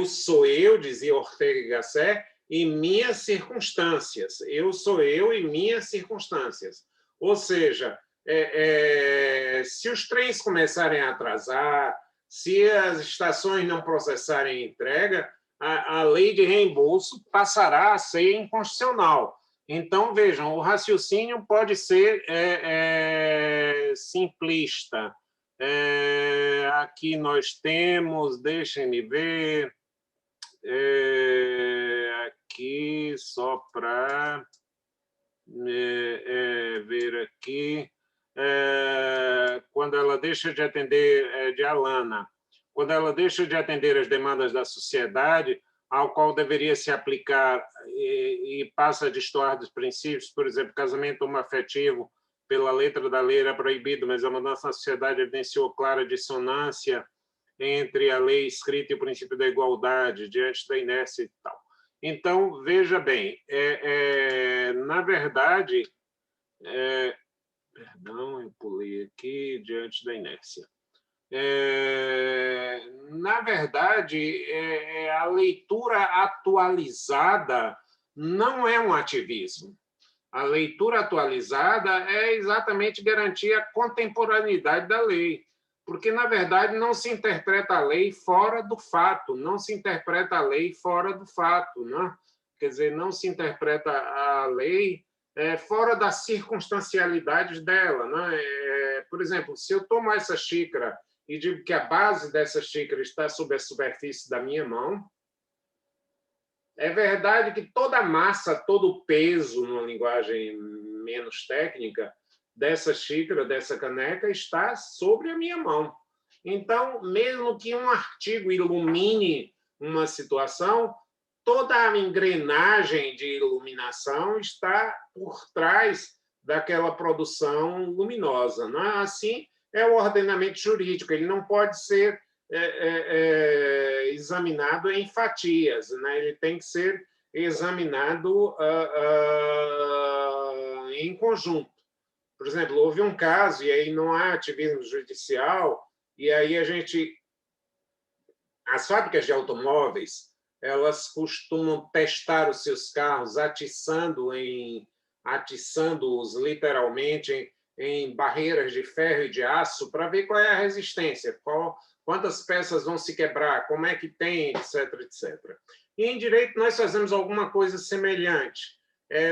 Speaker 1: Sou eu, dizia Ortega y Gasset, e minhas circunstâncias. Eu sou eu e minhas circunstâncias. Ou seja, se os trens começarem a atrasar, se as estações não processarem a entrega, a lei de reembolso passará a ser inconstitucional. Então, vejam, o raciocínio pode ser simplista. Aqui nós temos, deixem-me ver, aqui, só para ver aqui, quando ela deixa de atender, de Alana, quando ela deixa de atender as demandas da sociedade, ao qual deveria se aplicar e passa a destoar dos princípios, por exemplo, casamento homoafetivo pela letra da lei era proibido, mas a mudança na sociedade evidenciou clara dissonância entre a lei escrita e o princípio da igualdade, diante da inércia e tal. Então, veja bem, na verdade, perdão, eu pulei aqui, diante da inércia. Na verdade, a leitura atualizada não é um ativismo. A leitura atualizada é exatamente garantir a contemporaneidade da lei, porque, na verdade, não se interpreta a lei fora do fato, não se interpreta a lei fora do fato, né? Quer dizer, não se interpreta a lei fora das circunstancialidades dela, né? Por exemplo, se eu tomo essa xícara e digo que a base dessa xícara está sob a superfície da minha mão, é verdade que toda a massa, todo o peso, numa linguagem menos técnica, dessa xícara, dessa caneca, está sobre a minha mão. Então, mesmo que um artigo ilumine uma situação, toda a engrenagem de iluminação está por trás daquela produção luminosa, não é? Assim, é o ordenamento jurídico, ele não pode ser examinado em fatias, né? Ele tem que ser examinado em conjunto. Por exemplo, houve um caso, e aí não há ativismo judicial, e aí as fábricas de automóveis, elas costumam testar os seus carros atiçando-os literalmente em barreiras de ferro e de aço para ver qual é a resistência, quantas peças vão se quebrar, como é que tem, etc, etc. E em direito nós fazemos alguma coisa semelhante.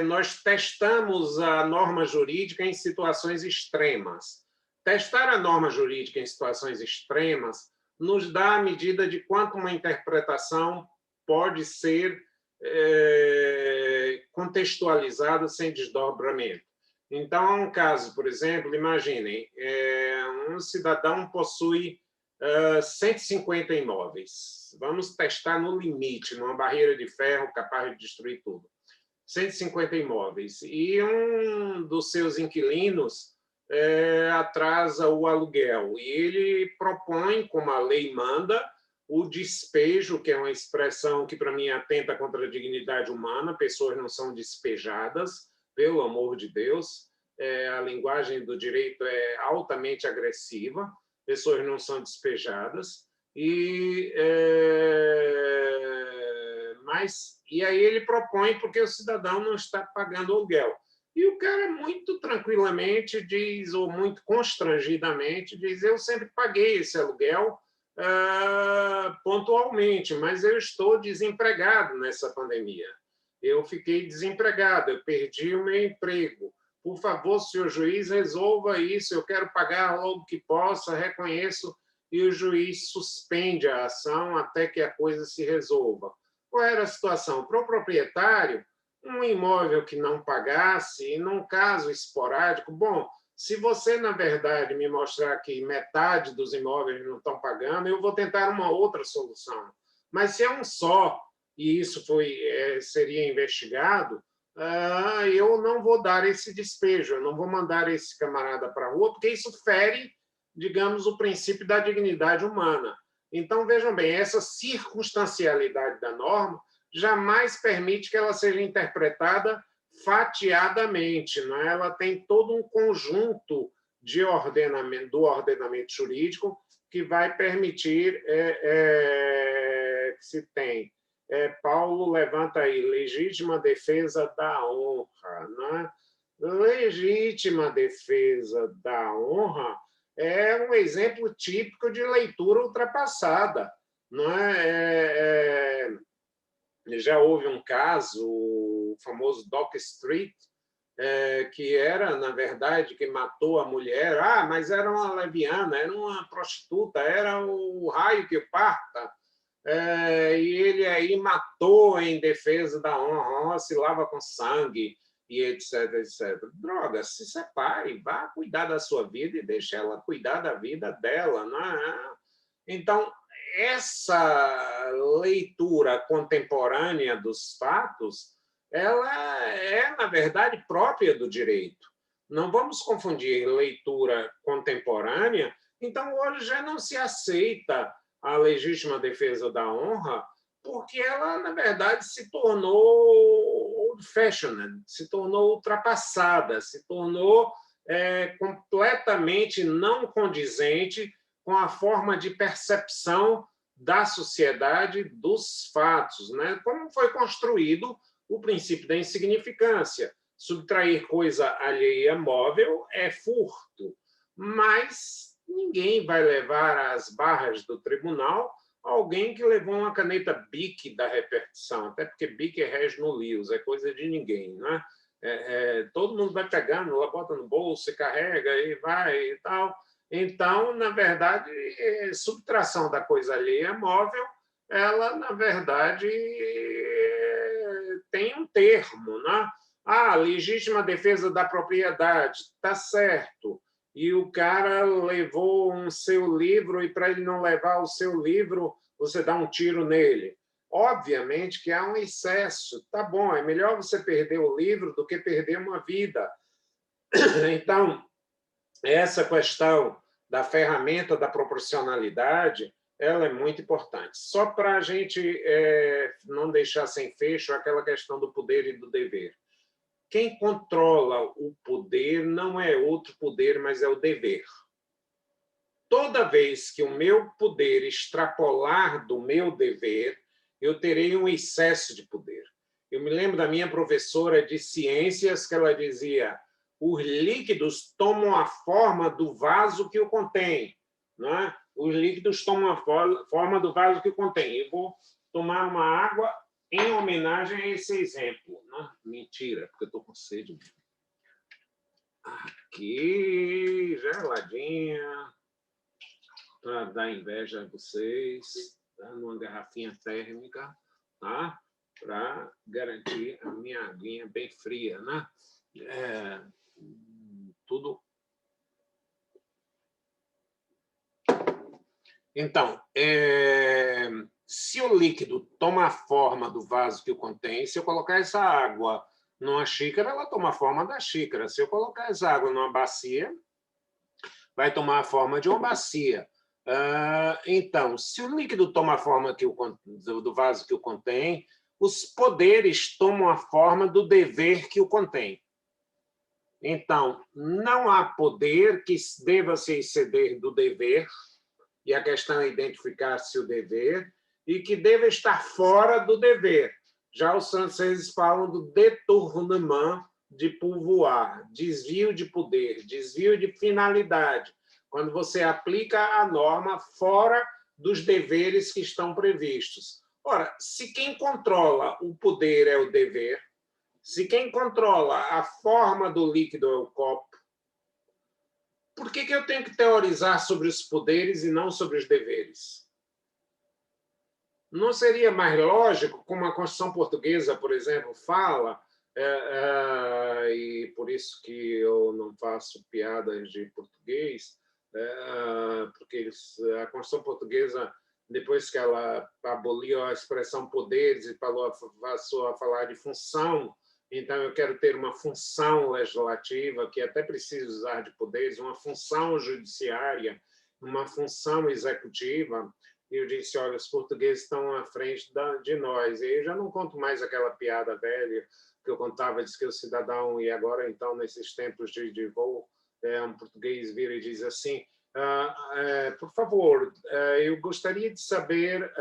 Speaker 1: Nós testamos a norma jurídica em situações extremas. Testar a norma jurídica em situações extremas nos dá a medida de quanto uma interpretação pode ser contextualizada sem desdobramento. Então, há um caso, por exemplo, imaginem, um cidadão possui 150 imóveis. Vamos testar no limite, numa barreira de ferro capaz de destruir tudo. 150 imóveis. E um dos seus inquilinos atrasa o aluguel. E ele propõe, como a lei manda, o despejo, que é uma expressão que, para mim, atenta contra a dignidade humana. Pessoas não são despejadas, pelo amor de Deus. A linguagem do direito é altamente agressiva. Pessoas não são despejadas. E aí ele propõe porque o cidadão não está pagando aluguel. E o cara muito tranquilamente diz, ou muito constrangidamente, diz: eu sempre paguei esse aluguel pontualmente, mas eu estou desempregado nessa pandemia. Eu fiquei desempregado, eu perdi o meu emprego. Por favor, senhor juiz, resolva isso, eu quero pagar logo que possa, reconheço, e o juiz suspende a ação até que a coisa se resolva. Qual era a situação? Para o proprietário, um imóvel que não pagasse, e num caso esporádico, bom, se você, na verdade, me mostrar que metade dos imóveis não estão pagando, eu vou tentar uma outra solução. Mas se é um só, e isso seria investigado, eu não vou dar esse despejo, eu não vou mandar esse camarada para a rua, porque isso fere, digamos, o princípio da dignidade humana. Então, vejam bem, essa circunstancialidade da norma jamais permite que ela seja interpretada fatiadamente, não é? Ela tem todo um conjunto de do ordenamento jurídico que vai permitir que se tenha. Paulo levanta aí, legítima defesa da honra. Né? Legítima defesa da honra é um exemplo típico de leitura ultrapassada. Não é? Já houve um caso, o famoso Dock Street, que era, na verdade, que matou a mulher. Mas era uma leviana, era uma prostituta, era o raio que parta. E ele aí matou em defesa da honra, se lava com sangue, e etc, etc. Droga, se separe, vá cuidar da sua vida e deixe ela cuidar da vida dela. Não é? Então, essa leitura contemporânea dos fatos, ela é, na verdade, própria do direito. Não vamos confundir leitura contemporânea. Então, hoje já não se aceita a legítima defesa da honra, porque ela, na verdade, se tornou old-fashioned, se tornou ultrapassada, se tornou completamente não condizente com a forma de percepção da sociedade dos fatos, né? Como foi construído o princípio da insignificância. Subtrair coisa alheia móvel é furto, mas ninguém vai levar às barras do tribunal alguém que levou uma caneta Bic da repartição, até porque Bic é res nullius, é coisa de ninguém, né? Todo mundo vai pegando, ela bota no bolso, e carrega e vai e tal. Então, na verdade, subtração da coisa alheia móvel, ela, na verdade, tem um termo, né? Legítima defesa da propriedade, está certo. E o cara levou um seu livro, e para ele não levar o seu livro, você dá um tiro nele. Obviamente que há um excesso. Tá bom, é melhor você perder o livro do que perder uma vida. Então, essa questão da ferramenta da proporcionalidade, ela é muito importante. Só para a gente não deixar sem fecho aquela questão do poder e do dever. Quem controla o poder não é outro poder, mas é o dever. Toda vez que o meu poder extrapolar do meu dever, eu terei um excesso de poder. Eu me lembro da minha professora de ciências, que ela dizia: os líquidos tomam a forma do vaso que o contém. Não é? Os líquidos tomam a forma do vaso que o contém. Eu vou tomar uma água em homenagem a esse exemplo. Não? Mentira, porque eu estou com sede. Aqui, geladinha, para dar inveja a vocês, tá? Numa garrafinha térmica, tá? Para garantir a minha aguinha bem fria, né? Tudo. Então, se o líquido toma a forma do vaso que o contém, se eu colocar essa água numa xícara, ela toma a forma da xícara. Se eu colocar essa água numa bacia, vai tomar a forma de uma bacia. Então, se o líquido toma a forma do vaso que o contém, os poderes tomam a forma do dever que o contém. Então, não há poder que deva se exceder do dever, e a questão é identificar-se o dever, e que deva estar fora do dever. Já os franceses falam do détournement de pouvoir, desvio de poder, desvio de finalidade, quando você aplica a norma fora dos deveres que estão previstos. Ora, se quem controla o poder é o dever, se quem controla a forma do líquido é o copo, por que eu tenho que teorizar sobre os poderes e não sobre os deveres? Não seria mais lógico, como a Constituição Portuguesa, por exemplo, fala, e por isso que eu não faço piadas de português, porque a Constituição Portuguesa, depois que ela aboliu a expressão poderes e passou a falar de função, então eu quero ter uma função legislativa, que até precisa usar de poderes, uma função judiciária, uma função executiva. E eu disse, olha, os portugueses estão à frente de nós. E eu já não conto mais aquela piada velha que eu contava, diz que o cidadão, e agora, então, nesses tempos de voo, um português vira e diz assim, por favor, eu gostaria de saber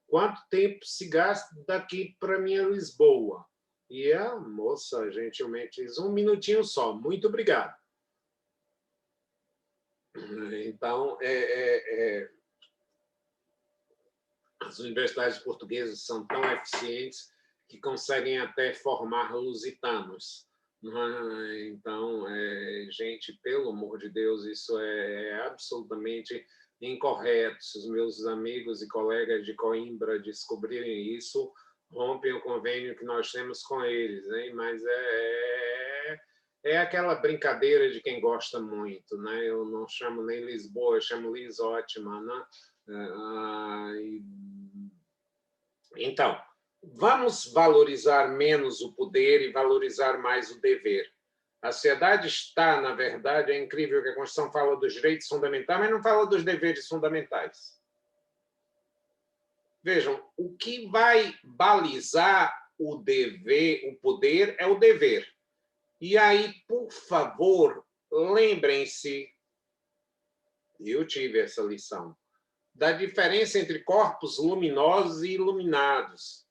Speaker 1: quanto tempo se gasta daqui para minha Lisboa. E a moça gentilmente diz, 1 minutinho só, muito obrigado. Então, as universidades portuguesas são tão eficientes que conseguem até formar lusitanos. Então, gente, pelo amor de Deus, isso é absolutamente incorreto. Se os meus amigos e colegas de Coimbra descobrirem isso, rompem o convênio que nós temos com eles, hein? Mas é aquela brincadeira de quem gosta muito, né? Eu não chamo nem Lisboa, eu chamo Lis ótima, né? Então, vamos valorizar menos o poder e valorizar mais o dever. A sociedade está, na verdade, é incrível que a Constituição fala dos direitos fundamentais, mas não fala dos deveres fundamentais. Vejam, o que vai balizar o dever, o poder, é o dever. E aí, por favor, lembrem-se, eu tive essa lição, da diferença entre corpos luminosos e iluminados.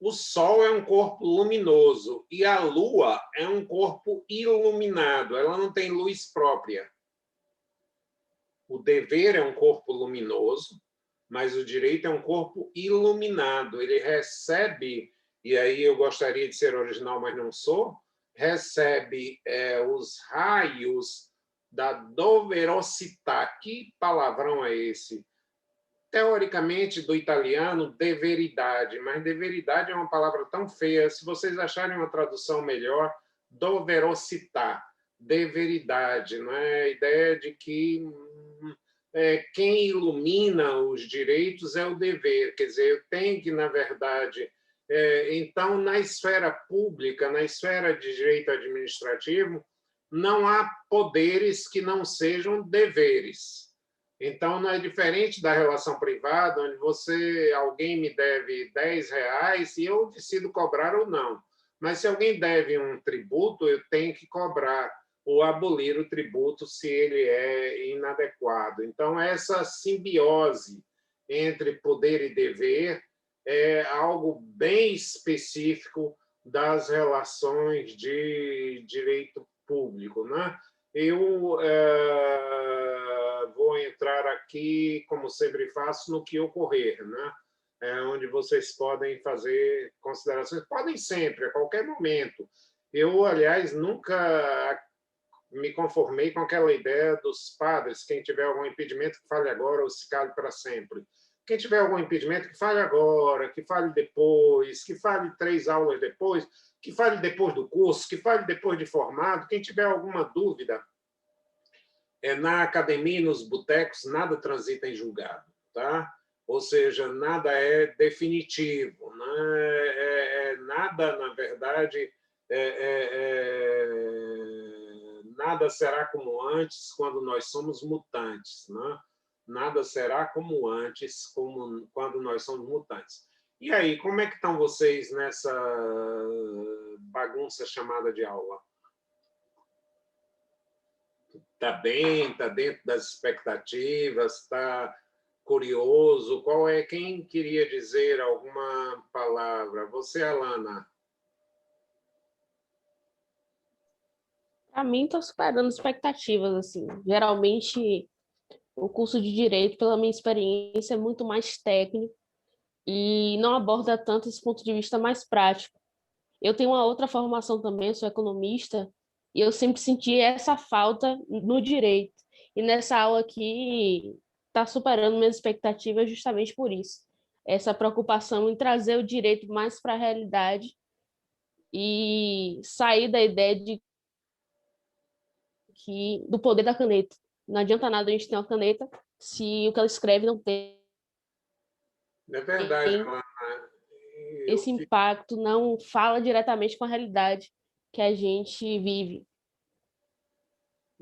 Speaker 1: O Sol é um corpo luminoso e a Lua é um corpo iluminado. Ela não tem luz própria. O dever é um corpo luminoso, mas o direito é um corpo iluminado. Ele recebe, e aí eu gostaria de ser original, mas não sou, recebe os raios da doverosità. Que palavrão é esse? Teoricamente, do italiano, deveridade, mas deveridade é uma palavra tão feia. Se vocês acharem uma tradução melhor, doverosità, deveridade, não é? A ideia de que quem ilumina os direitos é o dever, quer dizer, eu tenho que, na verdade... Então, na esfera pública, na esfera de direito administrativo, não há poderes que não sejam deveres. Então, não é diferente da relação privada, onde alguém me deve R$ 10 e eu decido cobrar ou não. Mas se alguém deve um tributo, eu tenho que cobrar ou abolir o tributo se ele é inadequado. Então, essa simbiose entre poder e dever é algo bem específico das relações de direito público, né? Eu vou entrar aqui, como sempre faço, no que ocorrer, né? Onde vocês podem fazer considerações. Podem sempre, a qualquer momento. Eu, aliás, nunca me conformei com aquela ideia dos padres, quem tiver algum impedimento que fale agora ou se cale para sempre. Quem tiver algum impedimento que fale agora, que fale depois, que fale 3 aulas depois, que fale depois do curso, que fale depois de formado. Quem tiver alguma dúvida, na academia e nos botecos, nada transita em julgado, tá? Ou seja, nada é definitivo, né? Nada, na verdade, nada será como antes quando nós somos mutantes, né? Nada será como antes quando nós somos mutantes. E aí, como é que estão vocês nessa bagunça chamada de aula? Está bem? Está dentro das expectativas? Está curioso? Quem queria dizer alguma palavra? Você, Alana?
Speaker 4: Para mim, estou superando expectativas, assim. Geralmente, o curso de Direito, pela minha experiência, é muito mais técnico e não aborda tanto esse ponto de vista mais prático. Eu tenho uma outra formação também, eu sou economista, e eu sempre senti essa falta no direito. E nessa aula aqui está superando minhas expectativas justamente por isso. Essa preocupação em trazer o direito mais para a realidade e sair da ideia do poder da caneta. Não adianta nada a gente ter uma caneta se o que ela escreve não tem
Speaker 1: É verdade, Alana.
Speaker 4: esse impacto, não fala diretamente com a realidade que a gente vive.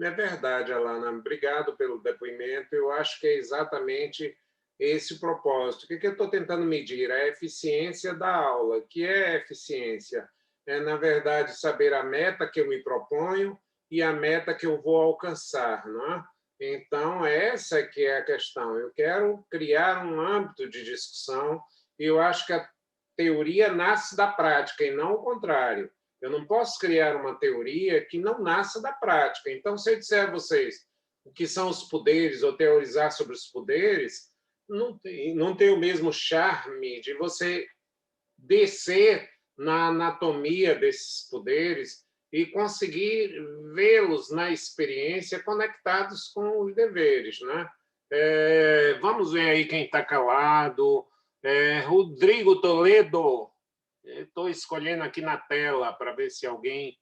Speaker 1: É verdade, Alana. Obrigado pelo depoimento. Eu acho que é exatamente esse o propósito. O que eu estou tentando medir? A eficiência da aula. O que é eficiência? É, na verdade, saber a meta que eu me proponho e a meta que eu vou alcançar, não é? Então, essa que é a questão. Eu quero criar um âmbito de discussão e eu acho que a teoria nasce da prática e não o contrário. Eu não posso criar uma teoria que não nasça da prática. Então, se eu disser a vocês o que são os poderes ou teorizar sobre os poderes, não tem o mesmo charme de você descer na anatomia desses poderes e conseguir vê-los na experiência conectados com os deveres, né? Vamos ver aí quem está calado. Rodrigo Toledo. Estou escolhendo aqui na tela para ver se alguém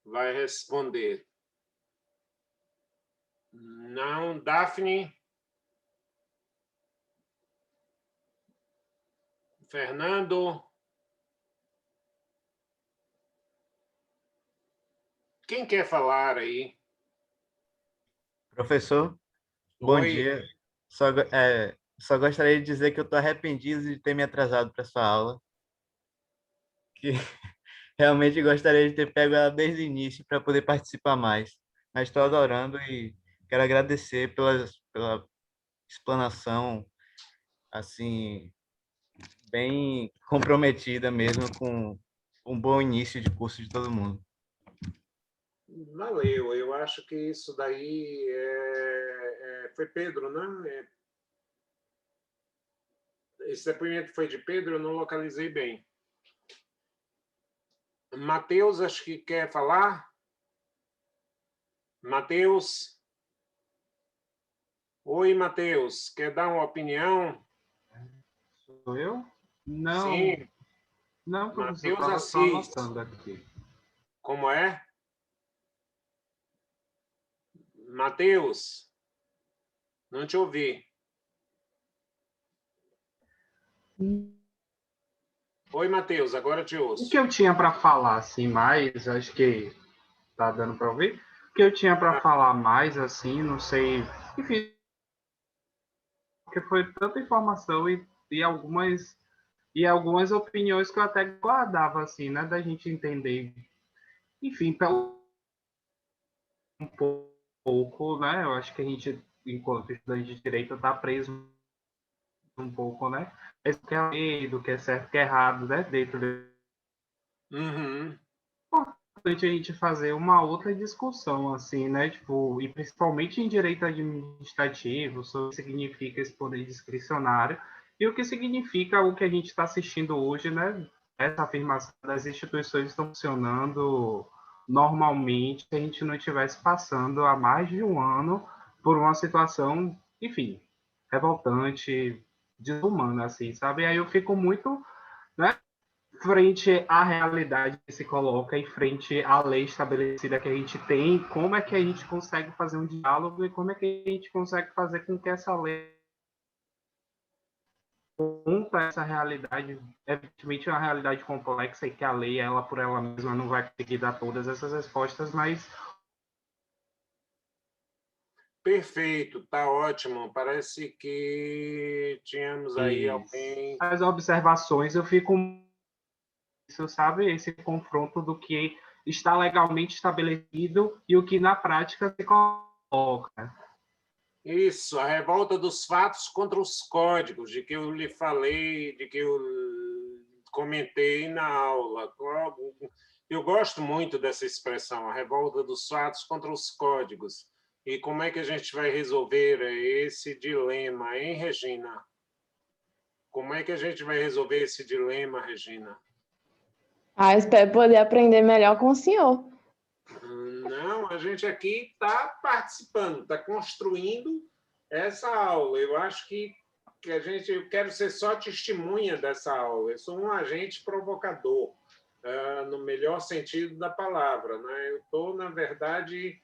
Speaker 1: vai responder. Não, Daphne? Fernando? Quem quer falar aí?
Speaker 5: Professor, bom
Speaker 1: Oi.
Speaker 5: dia. Só gostaria de dizer que eu estou arrependido de ter me atrasado para essa aula, que realmente gostaria de ter pego ela desde o início para poder participar mais. Mas estou adorando e quero agradecer pela explanação, assim, bem comprometida mesmo com um bom início de curso de todo mundo.
Speaker 1: Valeu, eu acho que isso daí foi Pedro, né? Esse depoimento foi de Pedro, eu não localizei bem. Matheus, acho que quer falar. Matheus? Oi, Matheus, quer dar uma opinião?
Speaker 6: Sou eu? Não,
Speaker 1: Sim,
Speaker 6: não, professor,
Speaker 1: Matheus
Speaker 6: estava só
Speaker 1: Assis.
Speaker 6: anotando aqui.
Speaker 1: Como é? Matheus, não te ouvi. Oi, Matheus, agora te
Speaker 6: O
Speaker 1: ouço.
Speaker 6: que eu tinha para falar, assim, mais, acho que tá dando para ouvir. O que eu tinha para falar mais, assim, não sei, enfim, porque foi tanta informação e algumas opiniões que eu até guardava, assim, né, da gente entender. Enfim, pelo um pouco, né, eu acho que a gente, enquanto estudante de direito, está preso um pouco, né, do que é lei, do que é certo, do que é errado, né, dentro de
Speaker 1: Uhum.
Speaker 6: importante a gente fazer uma outra discussão, assim, né? Tipo, e principalmente em direito administrativo, sobre o que significa esse poder discricionário e o que significa o que a gente está assistindo hoje, né? Essa afirmação das instituições estão funcionando normalmente, se a gente não estivesse passando há mais de um ano por uma situação, enfim, revoltante, desumana, assim, sabe? E aí eu fico muito, né, frente à realidade que se coloca e frente à lei estabelecida que a gente tem, como é que a gente consegue fazer um diálogo e como é que a gente consegue fazer com que essa lei conta essa realidade, evidentemente é uma realidade complexa e que a lei, ela por ela mesma, não vai conseguir dar todas essas respostas, mas...
Speaker 1: Perfeito, tá ótimo. Parece que tínhamos aí alguém.
Speaker 6: As observações, eu fico... Isso, sabe? Esse confronto do que está legalmente estabelecido e o que na prática se coloca.
Speaker 1: Isso, a revolta dos fatos contra os códigos, de que eu lhe falei, de que eu comentei na aula. Eu gosto muito dessa expressão, a revolta dos fatos contra os códigos. E como é que a gente vai resolver esse dilema, hein, Regina? Como é que a gente vai resolver esse dilema, Regina?
Speaker 3: Ah, espero poder aprender melhor com o senhor.
Speaker 1: Não, a gente aqui está participando, está construindo essa aula. Eu acho que eu quero ser só testemunha dessa aula. Eu sou um agente provocador, no melhor sentido da palavra, né? Eu estou, na verdade,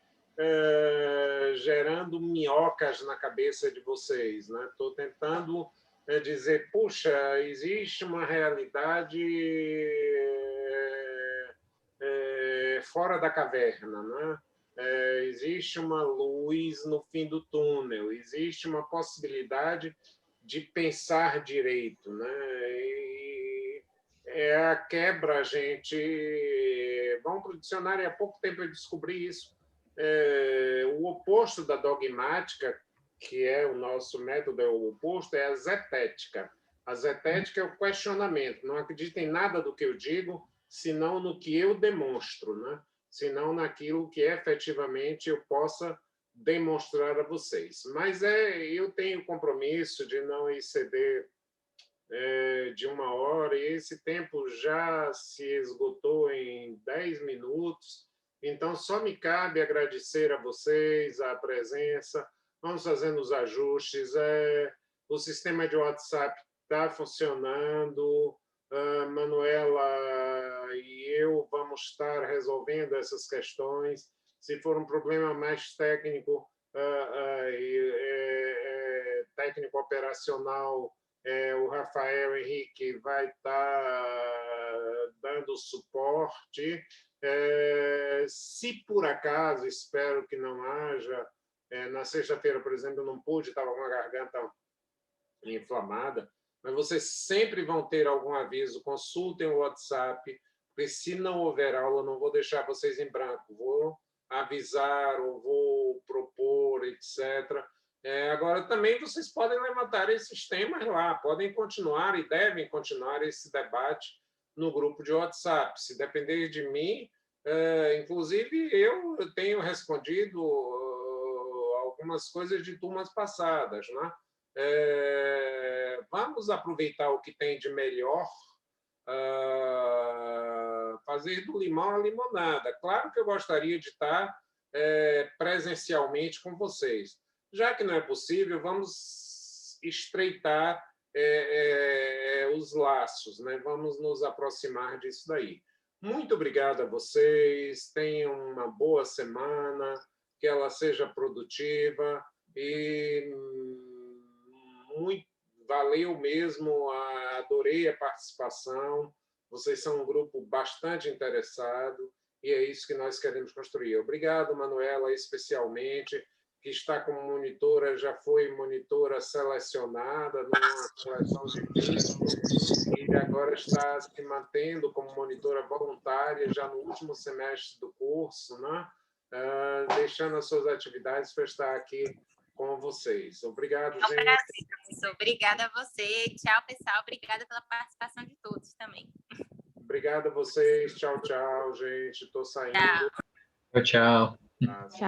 Speaker 1: gerando minhocas na cabeça de vocês, né? Estou tentando dizer, puxa, existe uma realidade fora da caverna, né? Existe uma luz no fim do túnel, existe uma possibilidade de pensar direito, né? E é a quebra, a gente... Vamos para o dicionário, há pouco tempo eu descobri isso. O oposto da dogmática, que é o nosso método, é o oposto, é a zetética. A zetética é o questionamento. Não acredita em nada do que eu digo, senão no que eu demonstro, né? Senão naquilo que efetivamente eu possa demonstrar a vocês. Mas eu tenho compromisso de não exceder de 1 hora, e esse tempo já se esgotou em 10 minutos, então só me cabe agradecer a vocês a presença, vamos fazendo os ajustes, o sistema de WhatsApp está funcionando, a Manuela e eu vamos estar resolvendo essas questões, se for um problema mais técnico, técnico operacional, O Rafael Henrique vai estar dando suporte. Se por acaso, espero que não haja, na sexta-feira, por exemplo, eu não pude, estava com a garganta inflamada, mas vocês sempre vão ter algum aviso, consultem o WhatsApp, porque se não houver aula, não vou deixar vocês em branco, vou avisar ou vou propor, etc. Agora, também vocês podem levantar esses temas lá, podem continuar e devem continuar esse debate no grupo de WhatsApp. Se depender de mim, inclusive eu tenho respondido algumas coisas de turmas passadas, né? Vamos aproveitar o que tem de melhor, fazer do limão a limonada. Claro que eu gostaria de estar presencialmente com vocês. Já que não é possível, vamos estreitar os laços, né? Vamos nos aproximar disso daí. Muito obrigado a vocês, tenham uma boa semana, que ela seja produtiva e valeu mesmo, adorei a participação, vocês são um grupo bastante interessado e é isso que nós queremos construir. Obrigado, Manuela, especialmente, que está como monitora, já foi monitora selecionada numa seleção difícil e agora está se mantendo como monitora voluntária já no último semestre do curso, né? Deixando as suas atividades para estar aqui com vocês. Obrigado, gente.
Speaker 2: Prazer, professor. Obrigada a você. Tchau, pessoal. Obrigada pela participação de todos também.
Speaker 1: Obrigado a vocês. Tchau, tchau, gente. Estou saindo.
Speaker 2: Tchau.
Speaker 7: Tchau, tchau.
Speaker 1: Tá.